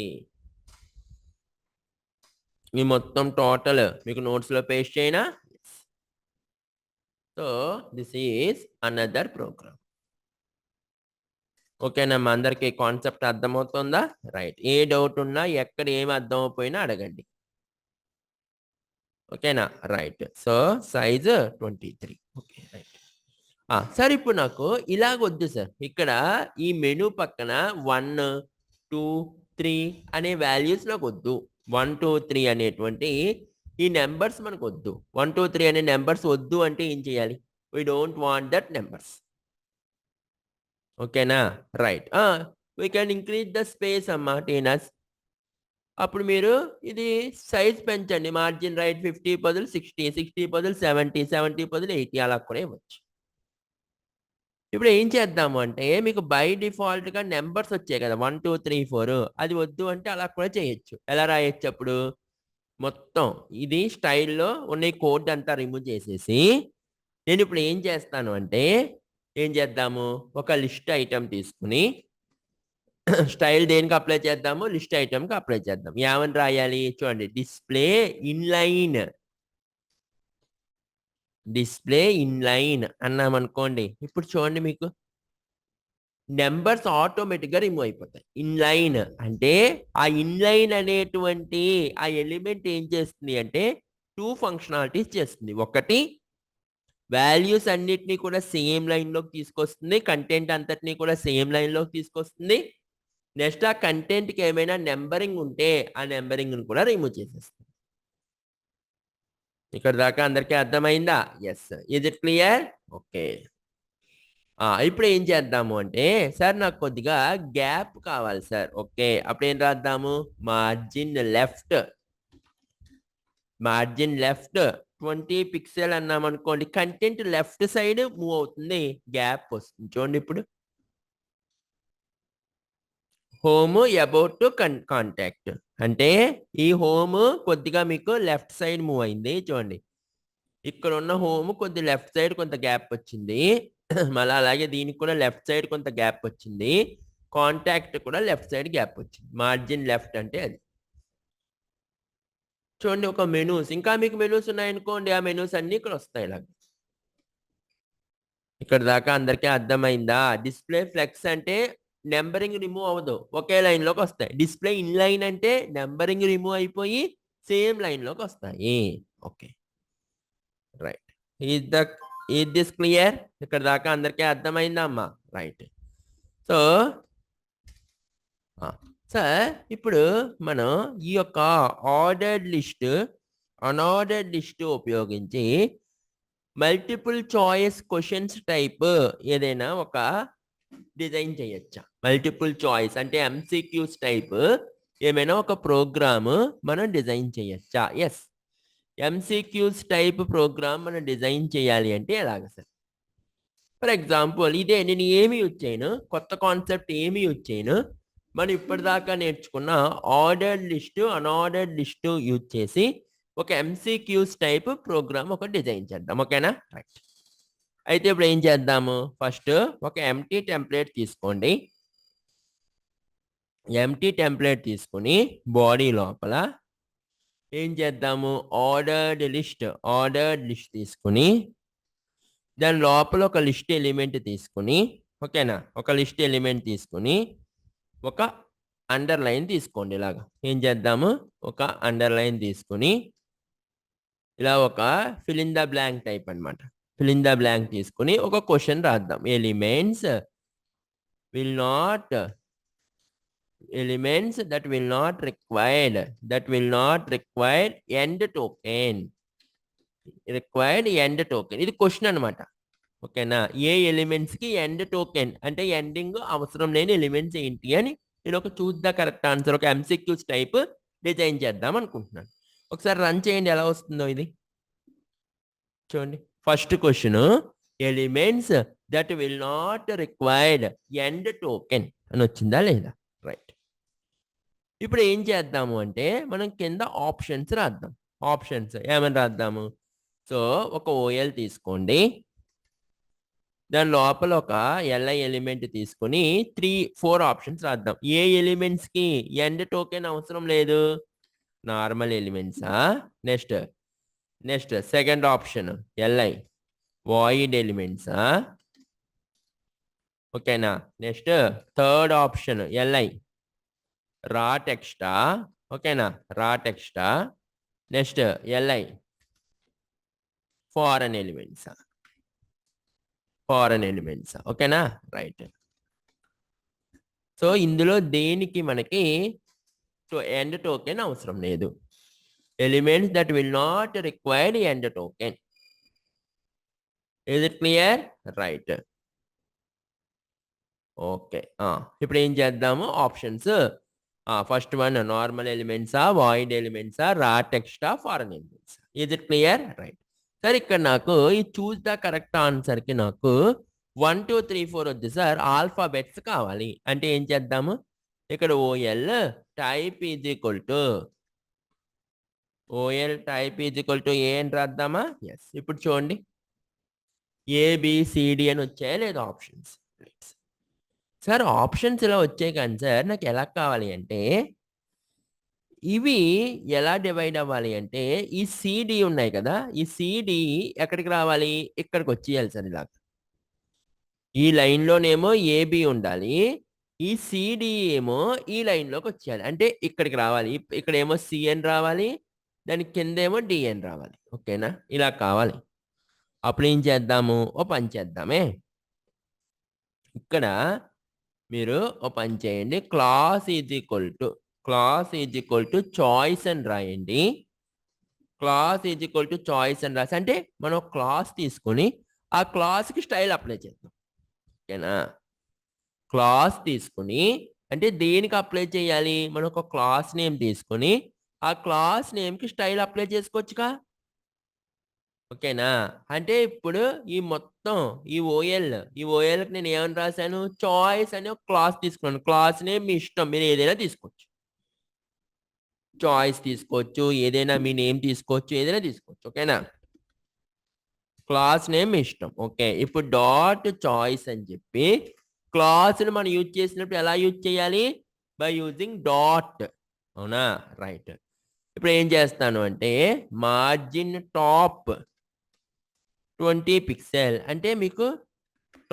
ఈ మొత్తం టోటల్ మీకు నోట్స్లో పేస్ట్ చేయనా? So this is another program. ఓకేనమ్మా, అందరికీ కాన్సెప్ట్ అర్థమవుతుందా? రైట్, ఏ డౌట్ ఉన్నా ఎక్కడ ఏమి అర్థమైపోయినా అడగండి. ఓకేనా? Right, so size 23. Okay, right. Sir ఇప్పుడు నాకు ఇలాగొద్దు సార్, ఇక్కడ ఈ మెనూ పక్కన 1 2 3 అనే వాల్యూస్ నాకు వద్దు. 1 2 3 అనేటువంటి ఈ నెంబర్స్ మనకు వద్దు. 1 2 3 అనే నెంబర్స్ వద్దు అంటే ఏం చేయాలి? We don't want that numbers. ఓకేనా? Right, we can increase the space అమ్మా టీనస్. అప్పుడు మీరు ఇది సైజ్ పెంచండి. మార్జిన్ రైట్ 50 బదులు 60, 60 బదులు 70, 70 బదులు 80 అలా కూడా ఇవ్వచ్చు. ఇప్పుడు ఏం చేద్దాము అంటే మీకు బై డిఫాల్ట్గా నెంబర్స్ వచ్చాయి కదా 1 2 3 4, అది వద్దు అంటే అలా కూడా చేయొచ్చు. ఎలా రాయొచ్చు అప్పుడు? మొత్తం ఇది స్టైల్లో ఉన్న కోడ్ అంతా రిమూవ్ చేసేసి నేను ఇప్పుడు ఏం చేస్తాను అంటే ఏం చేద్దాము, ఒక లిస్ట్ ఐటమ్ తీసుకుని స్టైల్ దేనికి అప్లై చేద్దాము? లిస్ట్ ఐటమ్కి అప్లై చేద్దాం. ఏమని రాయాలి? చూడండి, డిస్ప్లే ఇన్లైన్ అన్నామనుకోండి. ఇప్పుడు చూడండి, మీకు నెంబర్స్ ఆటోమేటిక్గా రిమూవ్ అయిపోతాయి. ఇన్లైన్ అంటే ఆ ఇన్లైన్ అనేటువంటి ఆ ఎలిమెంట్ ఏం చేస్తుంది అంటే 2 ఫంక్షనాలిటీస్ చేస్తుంది. ఒకటి, వాల్యూస్ అన్నిటినీ కూడా సేమ్ లైన్లోకి తీసుకొస్తుంది, కంటెంట్ అంతటినీ కూడా సేమ్ లైన్లోకి తీసుకొస్తుంది. నెక్స్ట్ ఆ కంటెంట్కి ఏమైనా నెంబరింగ్ ఉంటే ఆ నెంబరింగ్ని కూడా రిమూవ్ చేసేస్తుంది. ఇక్కడ దాకా అందరికీ అర్థమైందా? Yes, is it clear? Okay, ఇప్పుడు ఏం చేద్దాము అంటే సార్ నాకు కొద్దిగా గ్యాప్ కావాలి సార్. ఓకే, అప్పుడు ఏం రాద్దాము? మార్జిన్ లెఫ్ట్ 20 పిక్సెల్ అన్నాం అనుకోండి, కంటెంట్ లెఫ్ట్ సైడ్ మూవ్ అవుతుంది, గ్యాప్ వస్తుంది. చూడండి ఇప్పుడు హోమ్ అబౌట్ టు కాంటాక్ట్ అంటే ఈ హోమ్ కొద్దిగా మీకు లెఫ్ట్ సైడ్ మూవ్ అయింది. చూడండి ఇక్కడ ఉన్న హోమ్ కొద్ది లెఫ్ట్ సైడ్ కొంత గ్యాప్ వచ్చింది. మళ్ళీ అలాగే దీనికి కూడా లెఫ్ట్ సైడ్ కొంత గ్యాప్ వచ్చింది. కాంటాక్ట్ కూడా లెఫ్ట్ సైడ్ గ్యాప్ వచ్చింది. మార్జిన్ లెఫ్ట్ అంటే అది. చూడండి ఒక మెనూస్, ఇంకా మీకు మెనూస్ ఉన్నాయనుకోండి, ఆ మెనూస్ అన్ని ఇక్కడ వస్తాయి ఇలాగ. ఇక్కడ దాకా అందరికీ అర్థమైందా? డిస్ప్లే ఫ్లెక్స్ అంటే నెంబరింగ్ రిమూవ్ అవ్వదు, ఒకే లైన్లోకి వస్తాయి. డిస్ప్లే ఇన్ లైన్ అంటే నెంబరింగ్ రిమూవ్ అయిపోయి సేమ్ లైన్లోకి వస్తాయి. Okay right. Is this clear? ఇక్కడ దాకా అందరికీ అర్థమైందా అమ్మా? రైట్. సో సార్ ఇప్పుడు మనం ఈ యొక్క ఆర్డర్డ్ లిస్ట్ అన్ఆర్డర్డ్ లిస్ట్ ఉపయోగించి మల్టిపుల్ చాయిస్ క్వశ్చన్స్ టైప్ ఏదైనా ఒక డిజైన్ చేయొచ్చా? మల్టిపుల్ చాయిస్ అంటే ఎంసీక్యూస్ టైప్ ఏమైనా ఒక ప్రోగ్రామ్ మనం డిజైన్ చేయొచ్చా? ఎస్, ఎంసీక్యూస్ టైప్ ప్రోగ్రామ్ మనం డిజైన్ చేయాలి అంటే ఎలాగ సార్? ఫర్ ఎగ్జాంపుల్ ఇదే నేను ఏమి యూజ్ చేయను, కొత్త కాన్సెప్ట్ ఏమి యూజ్ చేయను. మనం ఇప్పటిదాకా నేర్చుకున్న ordered list unordered list use చేసి ఒక ఎంసీక్యూస్ టైప్ ప్రోగ్రామ్ ఒక డిజైన్ చేద్దాం. ఓకేనా? రైట్. అయితే ఇప్పుడు ఏం చేద్దాము? ఫస్ట్ ఒక ఎంటీ టెంప్లెట్ తీసుకోండి. ఎంటీ టెంప్లెట్ తీసుకుని బాడీ లోపల ఏం చేద్దాము? ఆర్డర్డ్ లిస్ట్ తీసుకుని దాని లోపల ఒక లిస్ట్ ఎలిమెంట్ తీసుకుని, ఓకేనా, ఒక లిస్ట్ ఎలిమెంట్ తీసుకుని ఒక అండర్లైన్ తీసుకోండి. ఇలాగా ఏం చేద్దాము? ఒక అండర్లైన్ తీసుకుని ఇలా ఒక fill in the blank type అనమాట. ఫిల్ ఇన్ ద బ్లాంక్ తీసుకుని ఒక క్వశ్చన్ రాద్దాం. Elements that will not require end token. ఇది క్వశ్చన్ అనమాట. ఓకేనా? ఏ ఎలిమెంట్స్ కి ఎండ్ టోకెన్ అంటే ఎండింగ్ అవసరం లేని ఎలిమెంట్స్ ఏంటి అని నేను ఒక చూస్ ద కరెక్ట్ ఆన్సర్ ఒక ఎంసీక్యూస్ టైప్ డిజైన్ చేద్దాం అనుకుంటున్నాను. ఒకసారి రన్ చేయండి ఎలా వస్తుందో ఇది చూడండి. First question elements that will not required end token అని వచ్చిందా లేదా? రైట్. ఇప్పుడు ఏం చేద్దాము అంటే మనం కింద ఆప్షన్స్ రాద్దాం. ఆప్షన్స్ ఏమని రాద్దాము? సో ఒక ఓఎల్ తీసుకోండి, దాని లోపల ఒక ఎల్ఐ ఎలిమెంట్ తీసుకుని 3-4 ఆప్షన్స్ రాద్దాం. ఏ ఎలిమెంట్స్ కి ఎండ్ టోకెన్ అవసరం లేదు? నార్మల్ ఎలిమెంట్సా? Next second option LI void ఎలిమెంట్సా? ఓకేనా? Next third option LI raw టెక్స్టా? ఓకేనా, రా టెక్స్టా? నెక్స్ట్ ఎల్ఐ ఫారెన్ ఎలిమెంట్సా? ఓకేనా? రైట్. సో ఇందులో దేనికి మనకి ఎండ్ టోకెన్ అవసరం లేదు. Elements that will not required end token. Is it clear? Right. Okay. ఇప్పుడు ఏం చేద్దాము? ఆప్షన్స్ ఫస్ట్ వన్ నార్మల్ ఎలిమెంట్సా, వాయిడ్ ఎలిమెంట్సా, రా టెక్స్టా, ఫారెన్ ఎలిమెంట్సా? Is it clear? Right. Sir ఇక్కడ నాకు ఈ చూస్ ద కరెక్ట్ ఆన్సర్ కి నాకు 1 2 3 4 వద్దు సార్, ఆల్ఫాబెట్స్ కావాలి. అంటే ఏం చేద్దాము? ఇక్కడ ఓఎల్ టైప్ ఈజ్ ఈక్వల్ టు ఏ అని రాద్దామా? ఎస్. ఇప్పుడు చూడండి ఏబిసిడి అని వచ్చాయా లేదా ఆప్షన్స్? సార్ ఆప్షన్స్ ఇలా వచ్చాయి కానీ సార్ నాకు ఎలా కావాలి అంటే ఇవి ఎలా డివైడ్ అవ్వాలి అంటే ఈ సిడి ఉన్నాయి కదా, ఈ సిడి ఎక్కడికి రావాలి? ఇక్కడికి వచ్చేయాలి సార్. ఇలా ఈ లైన్లోనేమో ఏబి ఉండాలి, ఈ సిడి ఏమో ఈ లైన్లోకి వచ్చేయాలి, అంటే ఇక్కడికి రావాలి. ఇక్కడ ఏమో సిఎన్ రావాలి, దాని కింద ఏమో డిఎన్ రావాలి. ఓకేనా? ఇలా కావాలి. అప్పుడు ఏం చేద్దాము? ఓ పని చేద్దామే. ఇక్కడ మీరు ఓ పని చేయండి, class is equal to choice అని రాయండి. Class is equal to choice అని రాసి అంటే మనం క్లాస్ తీసుకొని ఆ క్లాస్కి స్టైల్ అప్లై చేద్దాం. ఓకేనా? క్లాస్ తీసుకుని అంటే దేనికి అప్లై చేయాలి? మనం ఒక క్లాస్ నేమ్ తీసుకొని ఆ క్లాస్ నేమ్కి స్టైల్ అప్లై చేసుకోవచ్చుగా. ఓకేనా? అంటే ఇప్పుడు ఈ మొత్తం ఈ ఓఎల్‌కి నేను ఏమని రాసాను? చాయిస్ అనే ఒక క్లాస్ తీసుకున్నాను. క్లాస్ నేమ్ మీ ఇష్టం. మీరు ఏదైనా తీసుకోవచ్చు. చాయిస్ తీసుకోవచ్చు. ఏదైనా మీ నేమ్ తీసుకోవచ్చు. ఏదైనా తీసుకోవచ్చు. ఓకేనా? క్లాస్ నేమ్ మీ ఇష్టం. ఓకే. ఇప్పుడు డాట్ చాయిస్ అని చెప్పి క్లాస్‌ని మనం యూజ్ చేసినప్పుడు ఎలా యూజ్ చేయాలి? By using dot. అవునా? రైట్. ఇప్పుడు ఏం చేస్తాను అంటే మార్జిన్ టాప్ 20 పిక్సెల్ అంటే మీకు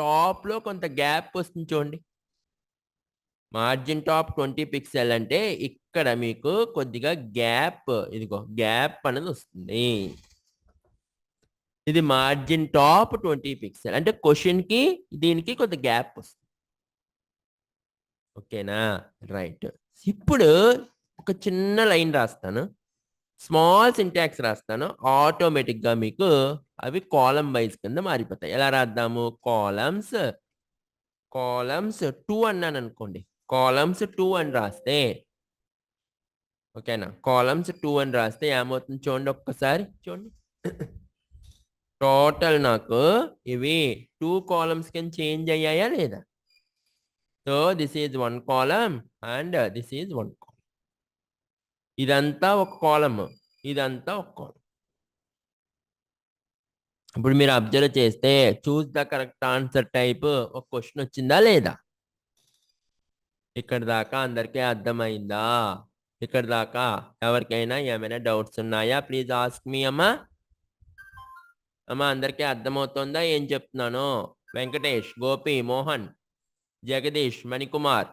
టాప్‌లో కొంత గ్యాప్ వస్తుంది చూడండి. మార్జిన్ టాప్ 20 పిక్సెల్ అంటే ఇక్కడ మీకు కొద్దిగా గ్యాప్ ఇదిగో గ్యాప్ అనేది వస్తుంది. ఇది మార్జిన్ టాప్ 20 పిక్సెల్ అంటే క్వెషన్‌కి దీనికి కొంత గ్యాప్ వస్తుంది. ఓకేనా? రైట్. ఇప్పుడు ఒక చిన్న లైన్ రాస్తాను. స్మాల్ సింటాక్స్ రాస్తాను. ఆటోమేటిక్‌గా మీకు అవి కాలమ్ వైస్ కింద మారిపోతాయి. ఎలా రాద్దాము? కాలమ్స్ 2 అన్నాననుకోండి. కాలమ్స్ 2 అని రాస్తే ఓకేనా? కాలమ్స్ 2 అని రాస్తే ఏమవుతుంది చూడండి ఒక్కసారి చూడండి. టోటల్ నాకు ఇవి 2 కాలమ్స్ కింద చేంజ్ అయ్యాయా లేదా? So, this is 1 column and this is 1 column. ఇదంతా ఒక కాలమ్. ఇదంతా ఒక కాలమ్. ఇప్పుడు మీరు అబ్జర్వ్ చేస్తే choose the correct answer type ఒక క్వెషన్ వచ్చిందా లేదా? ఇక్కడి దాకా అందరికీ అర్థమైందా? ఇక్కడి దాకా ఎవరికైనా ఏమైనా డౌట్స్ ఉన్నాయా? ప్లీజ్ ఆస్క్ మీ అమ్మా. అమ్మా అందరికీ అర్థమవుతుందా ఏం చెప్తున్నానో? వెంకటేష్, గోపి, మోహన్, జగదీష్, మణికుమార్,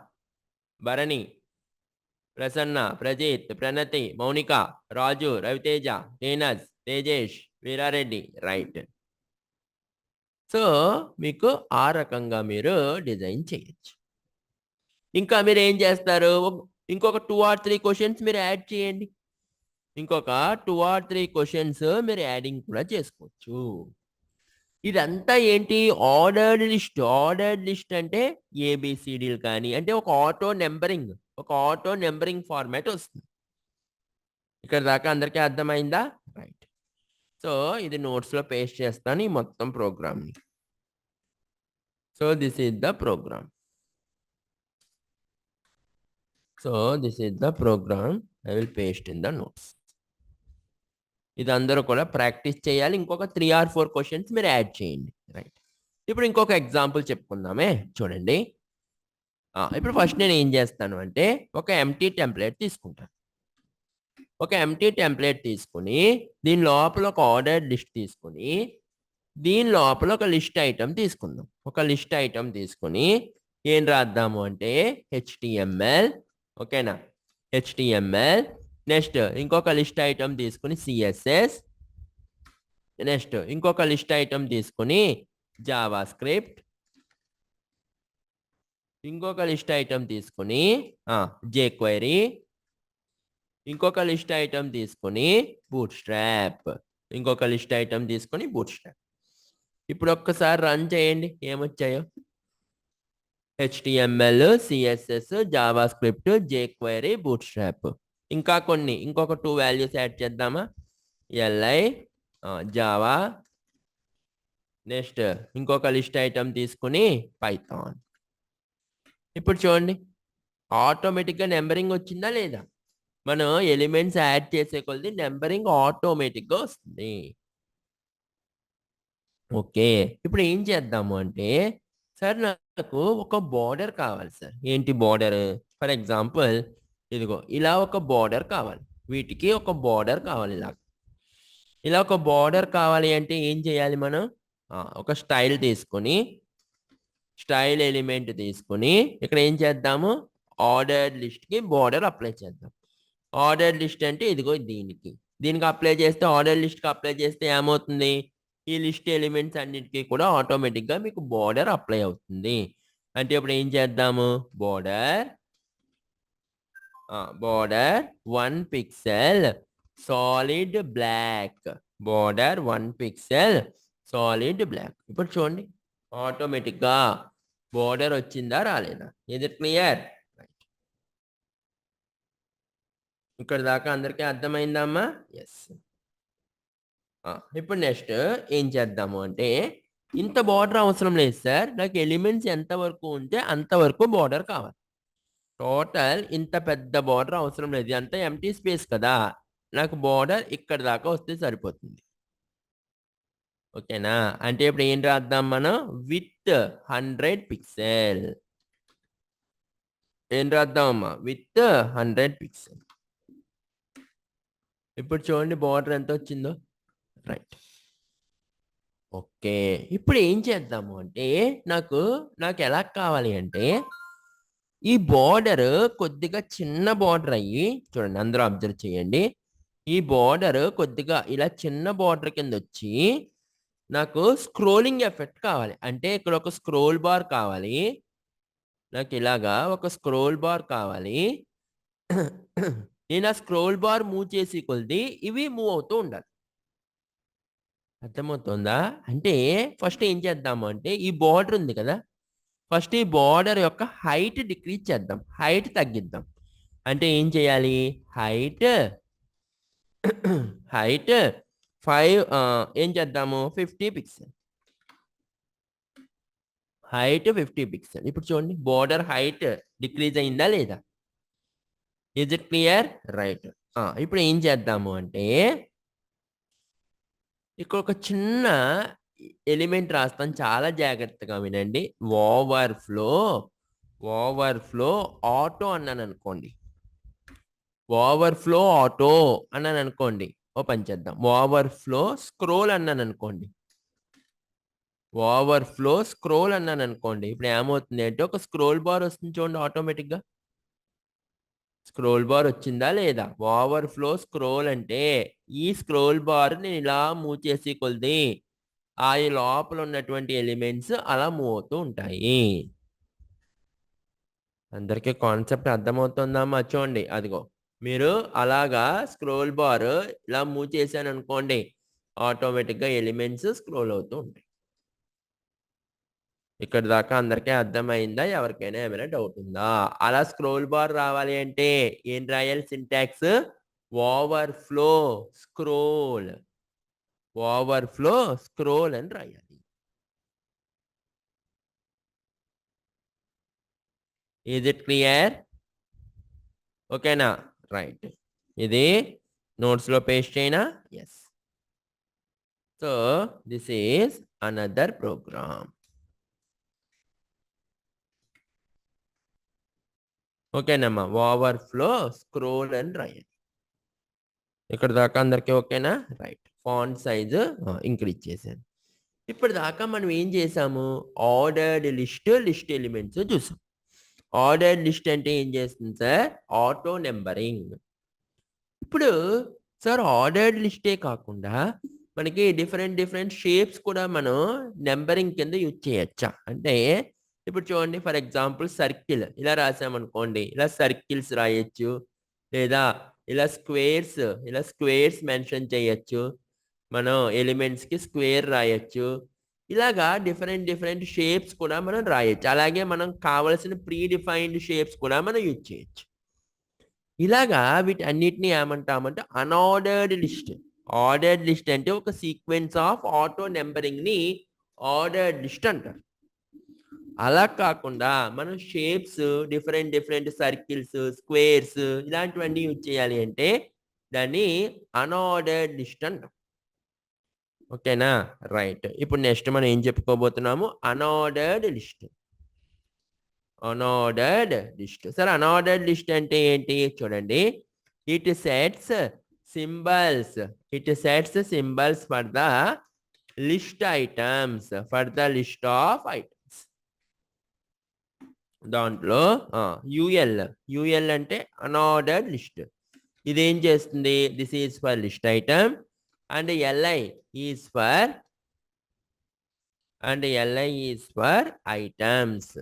భరణి, ప్రసన్న, ప్రజిత్, ప్రణతి, మౌనిక, రాజు, రవితేజ, తేనజ్, తేజేష్, వీరారెడ్డి. రైట్. సో, మీకు ఆ రకంగా మీరు డిజైన్ చేయొచ్చు. ఇంకా మీరేం చేస్తారు? ఇంకొక 2 ఆర్ 3 క్వెషన్స్ మీరు యాడ్ చేయండి. ఇంకొక 2 ఆర్ 3 క్వెషన్స్ మీరు యాడింగ్ కూడా చేసుకోవచ్చు. ఇదంతా ఏంటి? ఆర్డర్డ్ లిస్ట్ అంటే ఏబీసీడీలు కానీ అంటే ఒక ఆటో నంబరింగ్ ఫార్మాట్ వస్తుంది. ఇక్కడి దాకా అందరికీ అర్థమైందా? రైట్. సో, ఇది నోట్స్‌లో పేస్ట్ చేస్తాను ఈ మొత్తం ప్రోగ్రామ్‌ని. So, this is the program. So, this is the program. I will paste in the notes. ఇది అందరూ కూడా ప్రాక్టీస్ చేయాలి. ఇంకొక 3 ఆర్ 4 క్వెషన్స్ మీరు యాడ్ చేయండి. రైట్. ఇప్పుడు ఇంకొక ఎగ్జాంపుల్ చెప్పుకుందామే. చూడండి. ఇప్పుడు ఫస్ట్ నేను ఏం చేస్తాను అంటే ఒక ఎంప్టీ టెంప్లేట్ తీసుకుంటాను. ఒక ఎంప్టీ టెంప్లేట్ తీసుకొని దీని లోపల ఒక ఆర్డర్డ్ లిస్ట్ తీసుకొని దీని లోపల ఒక లిస్ట్ ఐటెమ్ తీసుకుందాం. ఒక లిస్ట్ ఐటెమ్ తీసుకొని ఏం రాద్దాము అంటే హెచ్టీఎంఎల్ ఓకేనా? హెచ్టీఎంఎల్ నెక్స్ట్ ఇంకొక లిస్ట్ ఐటెమ్ తీసుకొని సిఎస్ఎస్ నెక్స్ట్ ఇంకొక లిస్ట్ ఐటెమ్ తీసుకొని జావా స్క్రిప్ట్ ఇంకొక లిస్ట్ ఐటెమ్ తీసుకొని jQuery ఇంకొక లిస్ట్ ఐటెమ్ తీసుకొని బూట్‌స్ట్రాప్ ఇంకొక లిస్ట్ ఐటెమ్ తీసుకొని బూట్‌స్ట్రాప్. ఇప్పుడు ఒక్కసారి రన్ చేయండి ఏమొచ్చాయో. HTML, CSS, JavaScript, jQuery, Bootstrap. ఇంకా కొన్ని ఇంకొక 2 వాల్యూస్ యాడ్ చేద్దామా? li జావా నెక్స్ట్ ఇంకొక లిస్ట్ ఐటెమ్ తీసుకొని పైథాన్. ఇప్పుడు చూడండి ఆటోమేటిక్‌గా నంబరింగ్ వచ్చిందా లేదా? మనం ఎలిమెంట్స్ యాడ్ చేసే కొద్దీ నంబరింగ్ ఆటోమేటిక్‌గా వస్తుంది. ఓకే. ఇప్పుడు ఏం చేద్దాము అంటే, సార్ నాకు ఒక బోర్డర్ కావాలి సార్. ఏంటి బోర్డర్? ఫర్ ఎగ్జాంపుల్ ఇదిగో ఇలా ఒక బోర్డర్ కావాలి. వీటికి ఒక బోర్డర్ కావాలి ఇలా. ఇలా ఒక బోర్డర్ కావాలి అంటే ఏం చేయాలి మనం? ఒక స్టైల్ తీసుకొని, స్టైల్ ఎలిమెంట్ తీసుకొని ఇక్కడ ఏం చేద్దాము? ఆర్డర్డ్ లిస్ట్‌కి బోర్డర్ అప్లై చేద్దాం. ఆర్డర్డ్ లిస్ట్ అంటే ఇదిగో దీనికి. దీనికి అప్లై చేస్తే ఆర్డర్డ్ లిస్ట్‌కి అప్లై చేస్తే ఏమవుతుంది? ఈ లిస్ట్ ఎలిమెంట్స్ అన్నిటికి కూడా ఆటోమేటిక్‌గా మీకు బోర్డర్ అప్లై అవుతుంది. అంటే ఇప్పుడు ఏం చేద్దాము? Border 1 pixel solid black. Border 1 pixel solid black. ఇప్పుడు చూడండి ఆటోమేటిక్‌గా బోర్డర్ వచ్చిందా? రాలేదా? Is it clear? ఇక్కడి దాకా అందరికీ అర్థమైందా అమ్మా? యెస్. ఇప్పుడు నెక్స్ట్ ఏం చేద్దాము అంటే ఇంత బార్డర్ అవసరం లేదు సార్. నాకు ఎలిమెంట్స్ ఎంత వరకు ఉంటే అంతవరకు బార్డర్ కావాలి. టోటల్ ఇంత పెద్ద బార్డర్ అవసరం లేదు. అంతా ఎంటీ స్పేస్ కదా. నాకు బార్డర్ ఇక్కడ దాకా వస్తే సరిపోతుంది. ఓకేనా? అంటే ఇప్పుడు ఏం రాద్దాం మనం? With 100 pixel. ఏం రాద్దామమ్మా? With 100 pixel. ఇప్పుడు చూడండి బార్డర్ ఎంత వచ్చిందో. రైట్. ఓకే. ఇప్పుడు ఏం చేద్దాము అంటే నాకు ఎలా కావాలి అంటే ఈ బార్డర్ కొద్దిగా చిన్న బార్డర్ అయ్యి చూడండి, అందరూ అబ్జర్వ్ చేయండి. ఈ బార్డర్ కొద్దిగా ఇలా చిన్న బార్డర్ కింద వచ్చి నాకు స్క్రోలింగ్ ఎఫెక్ట్ కావాలి. అంటే ఇక్కడ ఒక స్క్రోల్ బార్ కావాలి. నాకు ఇలాగా ఒక స్క్రోల్ బార్ కావాలి. నేను ఆ స్క్రోల్ బార్ మూవ్ చేసి కొలిది ఇవి మూవ్ అవుతూ ఉండాలి. అర్థమవుతుందా? అంటే ఫస్ట్ ఏం చేద్దాము అంటే ఈ బార్డర్ ఉంది కదా, ఫస్ట్ ఈ బార్డర్ యొక్క హైట్ డిక్రీజ్ చేద్దాం. హైట్ తగ్గిద్దాం. అంటే ఏం చేయాలి? హైట్ హైట్ 5 ఏం చేద్దాము? 50 పిక్సెల్. Height 50 pixel. ఇప్పుడు చూడండి బార్డర్ హైట్ డిక్రీజ్ అయిందా లేదా? Is it clear? రైట్. ఇప్పుడు ఏం చేద్దాము అంటే ఇక్కడ ఒక చిన్న ఎలిమెంట్ రాస్తాను, చాలా జాగ్రత్తగా వినండి. ఓవర్ఫ్లో ఆటో అన్నాను అనుకోండి. ఓవర్ఫ్లో ఆటో అన్నాను అనుకోండి. ఓపెన్ చేద్దాం. ఓవర్ఫ్లో స్క్రోల్ అన్నాను అనుకోండి. ఓవర్ఫ్లో స్క్రోల్ అన్నాను అనుకోండి. ఇప్పుడు ఏమవుతుంది అంటే ఒక స్క్రోల్ బార్ వస్తుంది చూడండి ఆటోమేటిక్గా. స్క్రోల్ బార్ వచ్చిందా లేదా? ఓవర్ఫ్లో స్క్రోల్ అంటే ఈ స్క్రోల్ బార్ నేను ఇలా మూవ్ చేసి కొలిది ఆ లోపల ఉన్నటువంటి ఎలిమెంట్స్ అలా మూవ్ అవుతూ ఉంటాయి. అందరికీ కాన్సెప్ట్ అర్థమవుతుందమ్మా? చూడండి, అదిగో మీరు అలాగా స్క్రోల్ బార్ ఇలా మూవ్ చేశాను అనుకోండి, ఆటోమేటిక్గా ఎలిమెంట్స్ స్క్రోల్ అవుతూ ఉంటాయి. ఇక్కడ దాకా అందరికీ అర్థమైందా? ఎవరికైనా ఏమైనా డౌట్ ఉందా? అలా స్క్రోల్ బార్ రావాలి అంటే ఏం రాయాలి? Syntax overflow scroll. Overflow scroll అని రాయాలి. Is it clear? ఓకేనా? రైట్. ఇది నోట్స్లో పేస్ట్ చేయనా? Yes. So this is another program. ఓకేనమ్మా? ఓవర్ఫ్లో స్క్రోల్ అని రాయాలి. ఇక్కడ దాకా అందరికీ ఓకేనా? రైట్. ఫాంట్ సైజు ఇంక్రీజ్ చేశాను. ఇప్పుడు దాకా మనం ఏం చేసాము? ఆర్డర్డ్ లిస్ట్ ఎలిమెంట్స్ చూసాం. ఆర్డర్డ్ లిస్ట్ అంటే ఏం చేస్తుంది సార్? Auto numbering. ఇప్పుడు సార్ ఆర్డర్డ్ లిస్టే కాకుండా మనకి డిఫరెంట్ షేప్స్ కూడా మనం నెంబరింగ్ కింద యూజ్ చేయొచ్చా? అంటే ఇప్పుడు చూడండి, ఫర్ ఎగ్జాంపుల్ సర్కిల్ ఇలా రాసామనుకోండి, ఇలా సర్కిల్స్ రాయొచ్చు. లేదా ఇలా స్క్వేర్స్ మెన్షన్ చేయొచ్చు. మనం ఎలిమెంట్స్కి స్క్వేర్ రాయొచ్చు. ఇలాగా డిఫరెంట్ షేప్స్ కూడా మనం రాయొచ్చు. అలాగే మనం కావలసిన ప్రీ డిఫైన్డ్ షేప్స్ కూడా మనం యూజ్ చేయొచ్చు. ఇలాగా వీటి అన్నిటిని ఏమంటామంటే అన్ఆర్డర్డ్ లిస్ట్. ఆర్డర్డ్ లిస్ట్ అంటే ఒక సీక్వెన్స్ ఆఫ్ ఆటో నెంబరింగ్ ని ఆర్డర్డ్ లిస్ట్ అంటారు. అలా కాకుండా మనం షేప్స్ డిఫరెంట్ సర్కిల్స్, స్క్వేర్స్ ఇలాంటివన్నీ యూజ్ చేయాలి అంటే దాన్ని అన్ఆర్డర్డ్ లిస్ట్ అంటాం. ఓకేనా? రైట్. ఇప్పుడు నెక్స్ట్ మనం ఏం చెప్పుకోబోతున్నాము? Unordered list. Unordered list. సరే, అన్ఆర్డర్డ్ లిస్ట్ అంటే ఏంటి? చూడండి, it sets symbols for the list items, of items. దాంట్లో యుఎల్ అంటే అన్ఆర్డర్డ్ లిస్ట్. ఇదేం చేస్తుంది? This is for list item and LI is for items.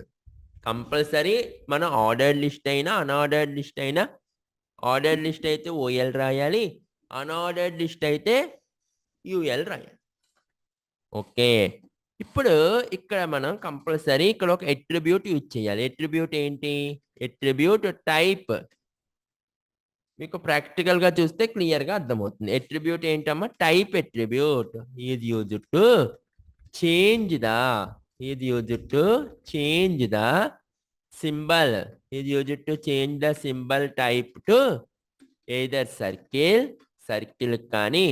Compulsory మనం ఆర్డర్డ్ లిస్ట్ అయినా అన్ఆర్డర్డ్ లిస్ట్ అయినా, ఆర్డర్డ్ లిస్ట్ అయితే ఓఎల్ రాయాలి, అన్ఆర్డర్డ్ లిస్ట్ అయితే యుఎల్ రాయాలి. ఓకే. ఇప్పుడు ఇక్కడ మనం కంపల్సరీ ఇక్కడ ఒక ఎట్రిబ్యూట్ యూజ్ చేయాలి. ఎట్రిబ్యూట్ ఏంటి? Attribute type. మీకు ప్రాక్టికల్ గా చూస్తే క్లియర్ గా అర్థమవుతుంది. అట్రిబ్యూట్ ఏంటమ్మా? Type attribute is used to change the is used to change the symbol is used to change the symbol type to either circle కానీ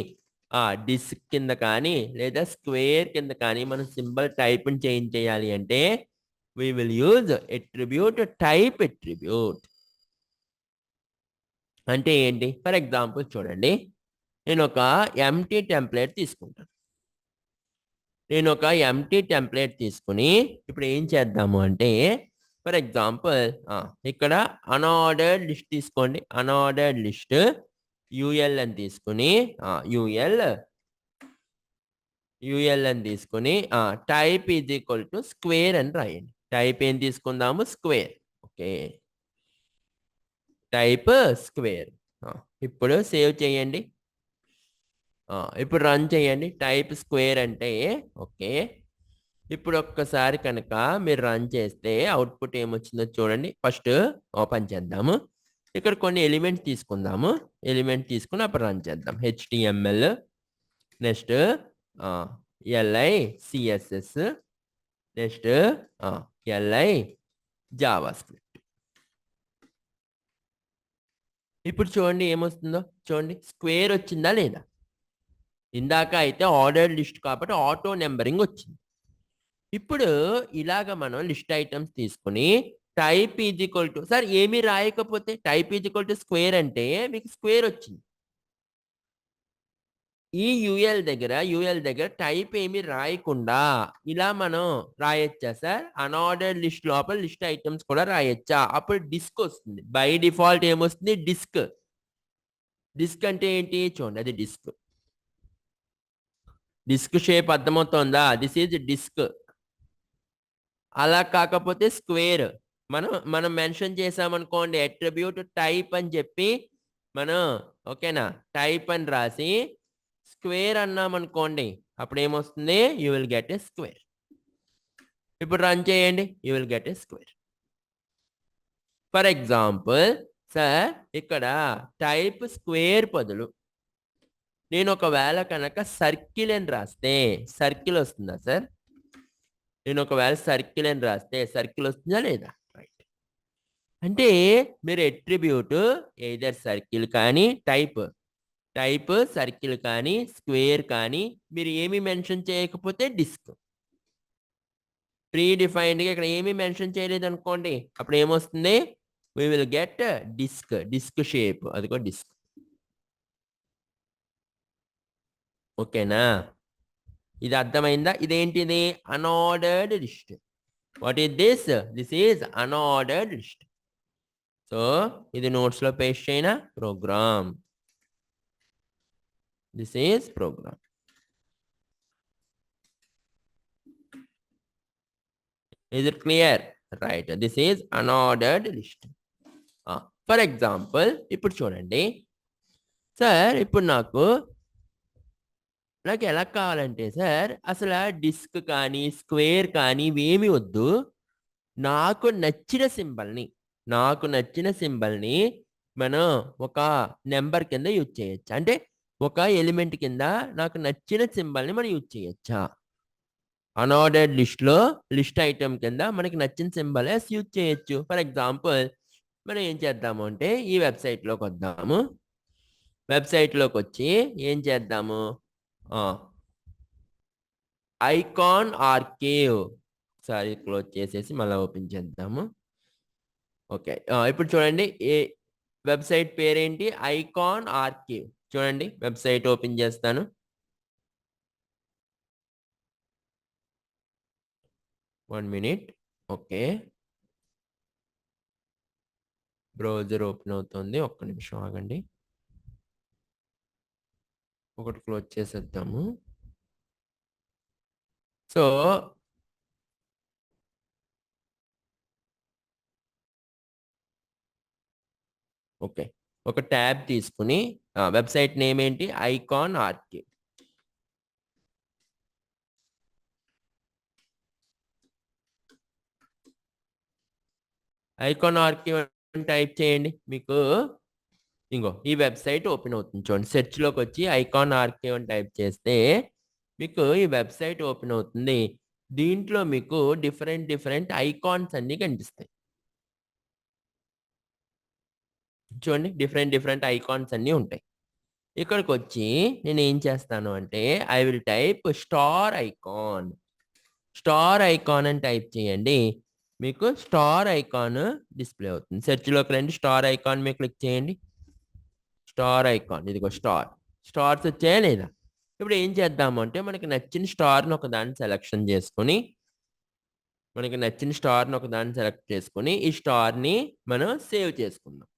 డిస్క్ కింద కానీ లేదా స్క్వేర్ కింద కానీ మనం సింబల్ టైప్ చేంజ్ చేయాలి అంటే we will use attribute type attribute. అంటే ఏంటి? ఫర్ ఎగ్జాంపుల్ చూడండి, నేను ఒక ఎంటీ టెంప్లెట్ తీసుకుంటాను. నేను ఒక ఎంటీ టెంప్లెట్ తీసుకుని ఇప్పుడు ఏం చేద్దాము అంటే, ఫర్ ఎగ్జాంపుల్ ఇక్కడ అన్ఆర్డర్డ్ లిస్ట్ తీసుకోండి. అన్ఆర్డర్డ్ లిస్ట్ యూఎల్ అని తీసుకుని యూఎల్ అని తీసుకుని type is equal to square అని రాయండి. టైప్ ఏం తీసుకుందాము? స్క్వేర్. Okay, type square. ఇప్పుడు సేవ్ చేయండి. ఇప్పుడు రన్ చేయండి. టైప్ స్క్వేర్ అంటే ఓకే. ఇప్పుడు ఒక్కసారి కనుక మీరు రన్ చేస్తే అవుట్పుట్ ఏమొచ్చిందో చూడండి. ఫస్ట్ ఓపెన్ చేద్దాము. ఇక్కడ కొన్ని ఎలిమెంట్స్ తీసుకుందాము. ఎలిమెంట్ తీసుకుని అప్పుడు రన్ చేద్దాం. HTML, next LI CSS, next LI JavaScript. ఇప్పుడు చూడండి ఏమొస్తుందో చూడండి. స్క్వేర్ వచ్చిందా లేదా? ఇందాక అయితే ఆర్డర్ లిస్ట్ కాబట్టి ఆటో నెంబరింగ్ వచ్చింది. ఇప్పుడు ఇలాగ మనం లిస్ట్ ఐటమ్స్ తీసుకుని type is equal to, sir ఏమీ రాయకపోతే type is equal to square అంటే మీకు స్క్వేర్ వచ్చింది. ఈ యూఎల్ దగ్గర టైప్ ఏమి రాయకుండా ఇలా మనం రాయొచ్చా సార్? అన్ఆర్డర్డ్ లిస్ట్ లోపల లిస్ట్ ఐటమ్స్ కూడా రాయొచ్చా? అప్పుడు డిస్క్ వస్తుంది. బై డిఫాల్ట్ ఏమొస్తుంది? డిస్క్. డిస్క్ అంటే ఏంటి చూడండి, అది డిస్క్. డిస్క్ షేప్ అర్థమవుతోందా? This is disc. అలా కాకపోతే స్క్వేర్ మనం మెన్షన్ చేసామనుకోండి, అట్రిబ్యూట్ టైప్ అని చెప్పి మనం ఓకేనా టైప్ అని రాసి స్క్వేర్ అన్నామనుకోండి, అప్పుడు ఏమొస్తుంది? You will get a square. ఇప్పుడు రన్ చేయండి, you will get a square. For example sir ఇక్కడ టైప్ స్క్వేర్ బదులు నేను ఒకవేళ కనుక సర్కిల్ అని రాస్తే సర్కిల్ వస్తుందా సార్? నేను ఒకవేళ సర్కిల్ అని రాస్తే సర్కిల్ వస్తుందా లేదా? రైట్. అంటే మీరు అట్రిబ్యూట్ ఎయిదర్ సర్కిల్ కానీ టైప్ సర్కిల్ కానీ స్క్వేర్ కానీ మీరు ఏమి మెన్షన్ చేయకపోతే డిస్క్. ప్రీ డిఫైన్డ్గా ఇక్కడ ఏమి మెన్షన్ చేయలేదు అనుకోండి, అప్పుడు ఏమొస్తుంది? We will get disk shape. అదిగో డిస్క్. ఓకేనా? ఇది అర్థమైందా? ఇదేంటిది? Unordered list. What is this? This is unordered list. So ఇది నోట్స్ లో పేస్ట్ చేయనా? Program. This is program. Is it clear? Right. This is unordered list. For example ఇప్పుడు చూడండి సార్, ఇప్పుడు నాకు ఎలా కావాలంటే సార్, అసలు డిస్క్ కానీ స్క్వేర్ కానీ ఇవేమి వద్దు. నాకు నచ్చిన సింబల్ని మనం ఒక నెంబర్ కింద యూజ్ చేయొచ్చు. అంటే ఒక ఎలిమెంట్ కింద నాకు నచ్చిన సింబల్ని మనం యూజ్ చేయొచ్చా? అన్ఆర్డర్డ్ లిస్ట్లో లిస్ట్ ఐటమ్ కింద మనకి నచ్చిన సింబల్ యూజ్ చేయొచ్చు. ఫర్ ఎగ్జాంపుల్ మనం ఏం చేద్దాము అంటే ఈ వెబ్సైట్లోకి వద్దాము. వెబ్సైట్లోకి వచ్చి ఏం చేద్దాము? ఐకాన్ ఆర్కేవ్ ఒకసారి క్లోజ్ చేసేసి మళ్ళీ ఓపెన్ చేద్దాము. ఓకే, ఇప్పుడు చూడండి ఏ వెబ్సైట్ పేరేంటి? Icon archive. చూడండి వెబ్సైట్ ఓపెన్ చేస్తాను. One minute. Okay, browser open అవుతుంది. ఒక్క నిమిషం ఆగండి. ఒకటి క్లోజ్ చేసేద్దాము. సో ఓకే, ఒక ట్యాబ్ తీసుకుని వెబ్సైట్ నేమ్ ఏంటి? Icon archive. Icon archive type చేయండి. మీకు ఇంకో ఈ వెబ్సైట్ ఓపెన్ అవుతుంది చూడండి. సెర్చ్లోకి వచ్చి ఐకాన్ ఆర్కేవ్ అని టైప్ చేస్తే మీకు ఈ వెబ్సైట్ ఓపెన్ అవుతుంది. దీంట్లో మీకు డిఫరెంట్ ఐకాన్స్ అన్ని కనిపిస్తాయి. చూడండి డిఫరెంట్ ఐకాన్స్ అన్నీ ఉంటాయి. ఇక్కడికి వచ్చి నేను ఏం చేస్తాను అంటే I will type star icon. Star icon అని టైప్ చేయండి. మీకు స్టార్ ఐకాన్ డిస్ప్లే అవుతుంది. సెర్చ్లోకి రండి, స్టార్ ఐకాన్ మీద క్లిక్ చేయండి. స్టార్ ఐకాన్ ఇదిగో స్టార్స్ వచ్చాయా లేదా? ఇప్పుడు ఏం చేద్దాము అంటే మనకి నచ్చిన స్టార్ని ఒక దాన్ని సెలెక్షన్ చేసుకొని ఈ స్టార్ని మనం సేవ్ చేసుకుందాం.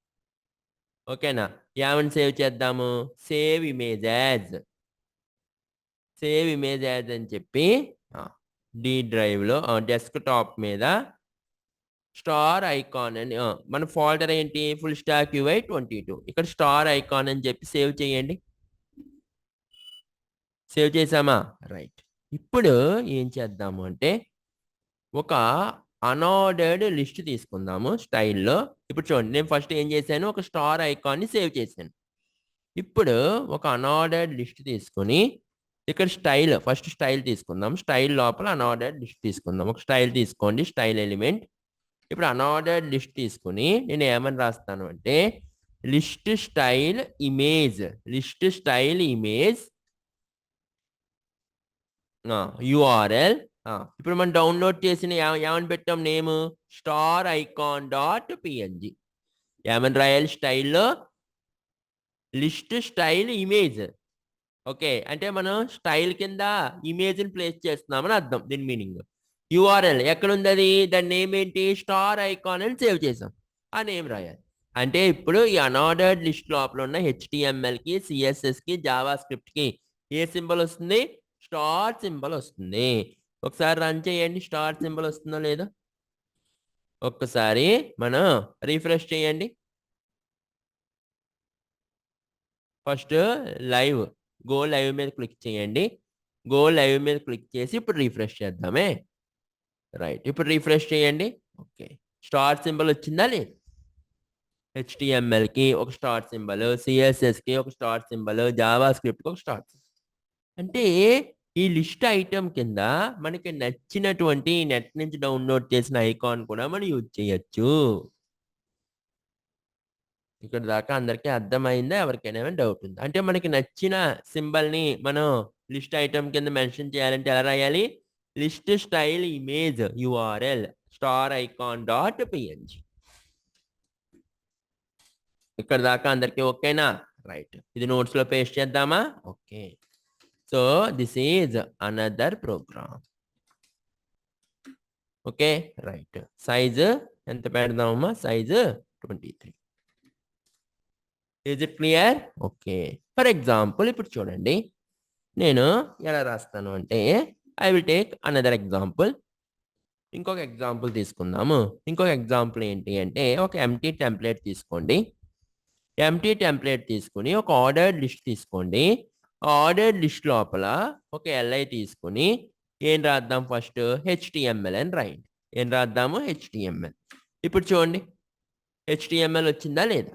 ఓకేనా? ఏమని సేవ్ చేద్దాము? సేవ్ ఇమేజ్ యాజ్ అని చెప్పి డి డ్రైవ్లో డెస్క్టాప్ మీద స్టార్ ఐకాన్ అని మన ఫోల్డర్ ఏంటి? Full stock UI 22. ఇక్కడ స్టార్ ఐకాన్ అని చెప్పి సేవ్ చేయండి. సేవ్ చేసామా? రైట్. ఇప్పుడు ఏం చేద్దాము అంటే ఒక అనార్డర్డ్ లిస్ట్ తీసుకుందాము స్టైల్లో. ఇప్పుడు చూడండి, నేను ఫస్ట్ ఏం చేశాను? ఒక స్టార్ ఐకాన్ని సేవ్ చేశాను. ఇప్పుడు ఒక అనార్డర్డ్ లిస్ట్ తీసుకొని ఇక్కడ ఫస్ట్ స్టైల్ తీసుకుందాం. స్టైల్ లోపల అనార్డర్డ్ లిస్ట్ తీసుకుందాం. ఒక స్టైల్ తీసుకోండి, స్టైల్ ఎలిమెంట్. ఇప్పుడు అనార్డర్డ్ లిస్ట్ తీసుకుని నేను ఏమని రాస్తాను అంటే లిస్ట్ స్టైల్ ఇమేజ్ URL. ఇప్పుడు మనం డౌన్లోడ్ చేసిన ఏమని పెట్టాం? Name star icon .png. ఏమని రాయాలి? స్టైల్లో లిస్ట్ స్టైల్ ఇమేజ్. ఓకే, అంటే మనం స్టైల్ కింద ఇమేజ్ని ప్లేస్ చేస్తున్నామని అర్థం. దీని మీనింగ్ URL ఎక్కడ ఉంది? అది దాని నేమ్ ఏంటి? స్టార్ ఐకాన్ అని సేవ్ చేసాం. ఆ నేమ్ రాయాలి. అంటే ఇప్పుడు ఈ అనార్డర్డ్ లిస్ట్ లోపల ఉన్న HTMLకి, CSSకి, జావా స్క్రిప్ట్కి ఏ సింబల్ వస్తుంది? స్టార్ సింబల్ వస్తుంది. ఒకసారి రన్ చేయండి, స్టార్ సింబల్ వస్తుందో లేదో. ఒక్కసారి మనం రిఫ్రెష్ చేయండి. ఫస్ట్ గో లైవ్ మీద క్లిక్ చేయండి. గో లైవ్ మీద క్లిక్ చేసి ఇప్పుడు రిఫ్రెష్ చేద్దామే. రైట్, ఇప్పుడు రిఫ్రెష్ చేయండి. ఓకే, స్టార్ సింబల్ వచ్చిందా లేదు? HTMLకి ఒక స్టార్ సింబల్, CSSకి ఒక స్టార్ సింబల్, జావా స్క్రిప్ట్కి ఒక స్టార్ సింబల్. అంటే ఈ లిస్ట్ ఐటమ్ కింద మనకి నచ్చినటువంటి నెట్ నుంచి డౌన్లోడ్ చేసిన ఐకాన్ కూడా మనం యూజ్ చేయొచ్చు. ఇక్కడ దాకా అందరికీ అర్థమైందా? ఎవరికైనా ఏమైనా డౌట్ ఉందా? అంటే మనకి నచ్చిన సింబల్ని మనం లిస్ట్ ఐటమ్ కింద మెన్షన్ చేయాలంటే ఎలా రాయాలి? List style image URL star icon .png. ఇక్కడ దాకా అందరికీ ఓకేనా? రైట్, ఇది నోట్స్లో పేస్ట్ చేద్దామా? Okay, so this is another program. Okay, right. Size ఎంత పెడదామమ్మా? Size 23. Is it clear? Okay, for example ఇప్పుడు చూడండి, నేను ఎలా రాస్తాను అంటే I will take another example. ఇంకొక ఎగ్జాంపుల్ తీసుకుందాము. ఇంకొక ఎగ్జాంపుల్ ఏంటి అంటే ఒక ఎంటీ టెంప్లెట్ తీసుకోండి. ఎంటీ టెంప్లెట్ తీసుకుని ఒక ఆర్డర్డ్ లిస్ట్ తీసుకోండి. ఆర్డర్డ్ లిస్ట్ లోపల ఒక LI తీసుకుని ఏం రాద్దాం? ఫస్ట్ HTML అని రాయండి. ఏం రాద్దాము? HTML. ఇప్పుడు చూడండి, HTML వచ్చిందా లేదా?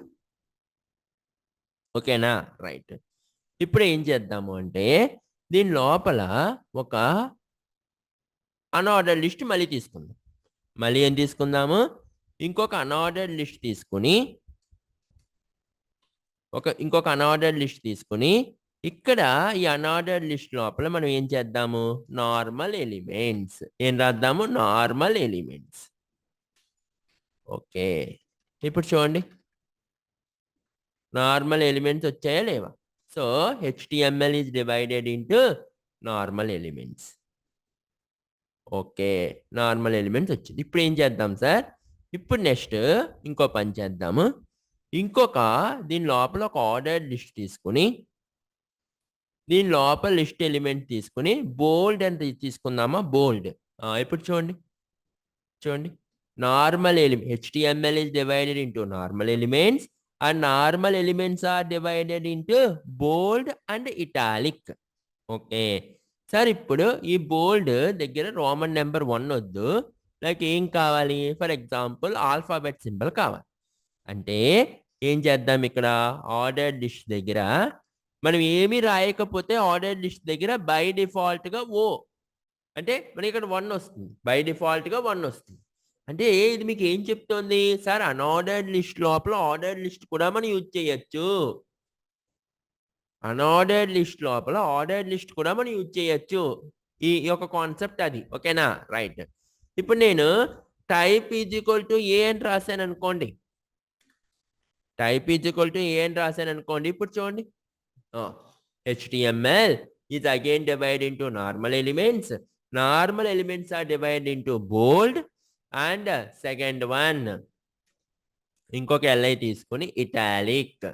ఓకేనా? రైట్. ఇప్పుడు ఏం చేద్దాము అంటే దీని లోపల ఒక అన్ఆర్డర్డ్ లిస్ట్ మళ్ళీ తీసుకుందాం. మళ్ళీ ఏం తీసుకుందాము? ఇంకొక అన్ఆర్డర్డ్ లిస్ట్ తీసుకుని ఇంకొక అన్ఆర్డర్డ్ లిస్ట్ తీసుకుని ఇక్కడ ఈ అన్ఆర్డర్డ్ లిస్ట్ లోపల మనం ఏం చేద్దాము? Normal elements. ఏం రాద్దాము? Normal elements. ఓకే, ఇప్పుడు చూడండి, నార్మల్ ఎలిమెంట్స్ వచ్చాయా లేవా? So HTML is divided into normal elements. Okay, normal elements వచ్చింది. ఇప్పుడు ఏం చేద్దాం సార్? ఇప్పుడు నెక్స్ట్ ఇంకో పని చేద్దాము. దీని లోపల ఒక ఆర్డర్డ్ లిస్ట్ తీసుకుని దీని లోపల లిస్ట్ ఎలిమెంట్ తీసుకుని బోల్డ్ అని తీసుకుందామా? బోల్డ్. ఇప్పుడు చూడండి, normal element HTML is divided into normal elements and normal elements are divided into bold and italic. Okay sir, ఇప్పుడు ఈ బోల్డ్ దగ్గర రోమన్ నెంబర్ 1 వద్దు. ఏం కావాలి? ఫర్ ఎగ్జాంపుల్ ఆల్ఫాబెట్ సింబల్ కావాలి. అంటే ఏం చేద్దాం ఇక్కడ ఆర్డర్ లిస్ట్ దగ్గర మనం ఏమీ రాయకపోతే ఆర్డర్ లిస్ట్ దగ్గర బై డిఫాల్ట్గా ఓ అంటే మనకి ఇక్కడ 1 వస్తుంది బై డిఫాల్ట్గా 1 వస్తుంది అంటే ఇది మీకు ఏం చెప్తోంది సార్ అన్ఆర్డర్డ్ లిస్ట్ లోపల ఆర్డర్ లిస్ట్ కూడా మనం యూజ్ చేయొచ్చు అన్ఆర్డర్డ్ లిస్ట్ లోపల ఆర్డర్డ్ లిస్ట్ కూడా మనం యూజ్ చేయొచ్చు ఈ యొక్క కాన్సెప్ట్ అది ఓకేనా రైట్ ఇప్పుడు నేను టైప్ ఈజ్ ఈక్వల్ టు ఏ అని రాశాను అనుకోండి టైప్ ఈజ్ ఈక్వల్ టు ఏ అని రాశాను అనుకోండి ఇప్పుడు చూడండి HTML is again divided into normal elements. Normal elements are divided into bold and second one ఇంకొక LI తీసుకొని ఇటాలిక్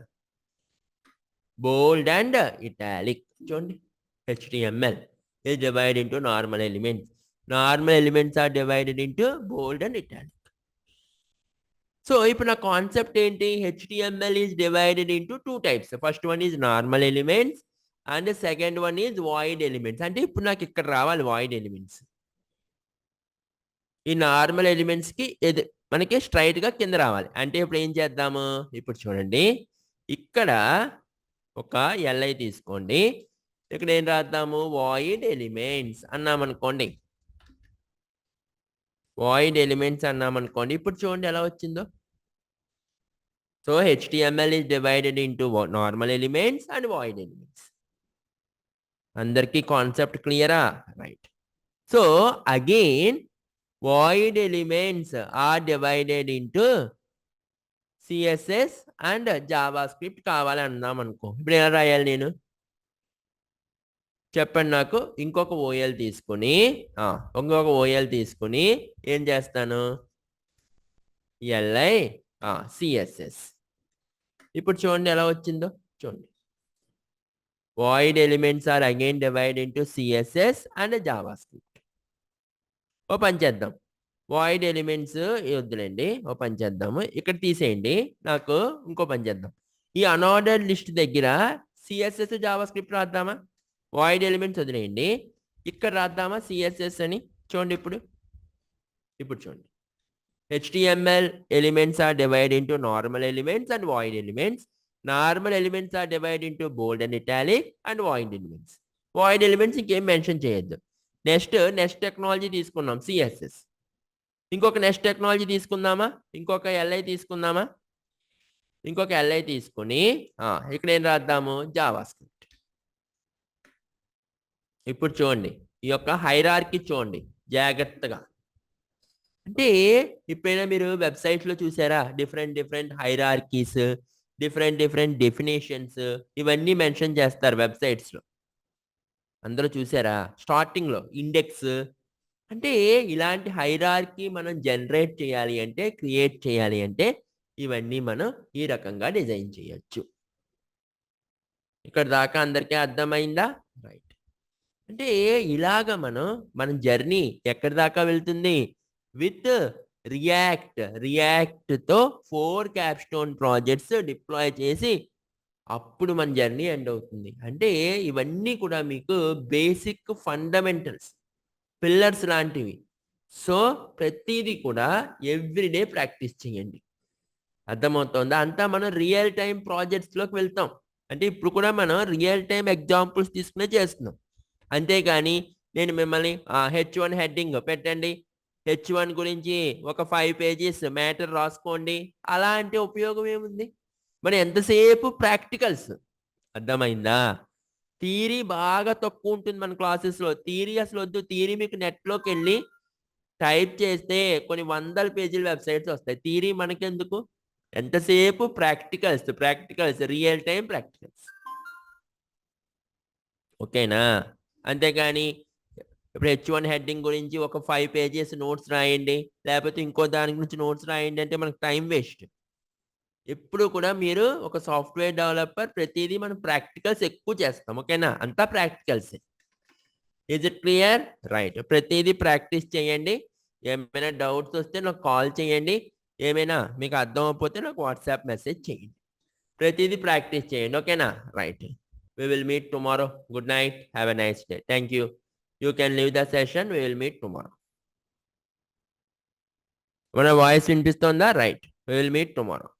బోల్డ్ అండ్ ఇటాలిక్ చూడండి HTML is divided into normal elements. Normal elements are divided into bold and italic. So ఇప్పుడు నా కాన్సెప్ట్ ఏంటి HTML is divided into two types. First one is normal elements and the second one is void elements. అంటే ఇప్పుడు నాకు ఇక్కడ రావాలి void elements. ఈ నార్మల్ ఎలిమెంట్స్కి మనకి స్ట్రైట్గా కింద రావాలి అంటే ఇప్పుడు ఏం చేద్దాము ఇప్పుడు చూడండి ఇక్కడ ఒక LI తీసుకోండి ఇక్కడ ఏం రాద్దాము void elements అన్నామనుకోండి void elements అన్నామనుకోండి ఇప్పుడు చూడండి ఎలా వచ్చిందో so HTML is divided into normal elements and void elements. అందరికీ కాన్సెప్ట్ క్లియరా right so again void elements are divided into CSS and JavaScript కావాలి అన్నాం అనుకో ఇప్పుడు ఎలా రాయాలి నేను చెప్పండి నాకు ఇంకొక OL తీసుకొని ఏం చేస్తాను LI CSS ఇప్పుడు చూడండి ఎలా వచ్చిందో చూడండి void elements are again divided into CSS and JavaScript ఓ పని చేద్దాం void elements వద్దులేండి ఓ పని చేద్దాము ఇక్కడ తీసేయండి నాకు ఇంకో పని చేద్దాం ఈ అన్ఆర్డర్డ్ లిస్ట్ దగ్గర CSS JavaScript రాద్దామా void elements వదిలేయండి ఇక్కడ రాద్దామా CSS అని చూడండి ఇప్పుడు చూడండి HTML elements are divided into normal elements and void elements. Normal elements are divided into bold and italic and void elements. Void elements ఇంకేం మెన్షన్ చేయొద్దు నెక్స్ట్ టెక్నాలజీ తీసుకున్నాం CSS ఇంకొక నెక్స్ట్ టెక్నాలజీ తీసుకుందామా ఇంకొక LI తీసుకుందామా ఇంకొక LI తీసుకుని ఇక్కడ ఏం రాద్దాము JavaScript ఇప్పుడు చూడండి ఈ యొక్క హైరార్కీ చూడండి జాగ్రత్తగా అంటే ఎప్పుడైనా మీరు వెబ్సైట్లో చూసారా డిఫరెంట్ హైరార్కీస్ డిఫరెంట్ డెఫినేషన్స్ ఇవన్నీ మెన్షన్ చేస్తారు వెబ్సైట్స్లో అందరూ చూసారా స్టార్టింగ్లో ఇండెక్స్ అంటే ఇలాంటి హైరార్కీ మనం జనరేట్ చేయాలి అంటే క్రియేట్ చేయాలి అంటే ఇవన్నీ మనం ఈ రకంగా డిజైన్ చేయొచ్చు ఇక్కడ దాకా అందరికీ అర్థమైందా రైట్ అంటే ఇలాగ మన జర్నీ ఎక్కడి దాకా వెళ్తుంది విత్ రియాక్ట్తో 4 క్యాప్స్టోన్ ప్రాజెక్ట్స్ డిప్లాయ్ చేసి అప్పుడు మన జర్నీ ఎండ్ అవుతుంది అంటే ఇవన్నీ కూడా మీకు బేసిక్ ఫండమెంటల్స్ పిల్లర్స్ లాంటివి సో ప్రతిదీ కూడా ఎవ్రీడే ప్రాక్టీస్ చేయండి అర్థమవుతుందా అంతా మనం రియల్ టైం ప్రాజెక్ట్స్లోకి వెళ్తాం అంటే ఇప్పుడు కూడా మనం రియల్ టైం ఎగ్జాంపుల్స్ తీసుకునే చేస్తున్నాం అంతేగాని నేను మిమ్మల్ని H1 హెడ్డింగ్ పెట్టండి H1 గురించి ఒక 5 పేజెస్ మ్యాటర్ రాసుకోండి అలాంటి ఉపయోగం ఏముంది మరి ఎంతసేపు ప్రాక్టికల్స్ అర్థమైందా థియరీ బాగా తక్కువ ఉంటుంది మన క్లాసెస్లో థియరీ అసలు వద్దు థియరీ మీకు నెట్లోకి వెళ్ళి టైప్ చేస్తే కొన్ని 100 పేజీల వెబ్సైట్స్ వస్తాయి థియరీ మనకెందుకు ఎంతసేపు ప్రాక్టికల్స్ రియల్ టైం ప్రాక్టికల్స్ ఓకేనా అంతేగాని ఇప్పుడు H1 హెడ్డింగ్ గురించి ఒక 5 పేజెస్ నోట్స్ రాయండి లేకపోతే ఇంకో దాని గురించి నోట్స్ రాయండి అంటే మనకు టైం వేస్ట్ ఎప్పుడు కూడా మీరు ఒక సాఫ్ట్వేర్ డెవలపర్ ప్రతిదీ మనం ప్రాక్టికల్స్ ఎక్కువ చేస్తాం ఓకేనా అంతా practicals is it clear right ప్రతిదీ ప్రాక్టీస్ చేయండి ఏమైనా డౌట్స్ వస్తే నాకు కాల్ చేయండి ఏమైనా మీకు అర్థం అవ్వకపోతే నాకు వాట్సాప్ మెసేజ్ చేయండి ప్రతిదీ ప్రాక్టీస్ చేయండి ఓకేనా right we will meet tomorrow good night have a nice day thank you you can leave the session we will meet tomorrow మన వాయిస్ వినిపిస్తుందా right we will meet tomorrow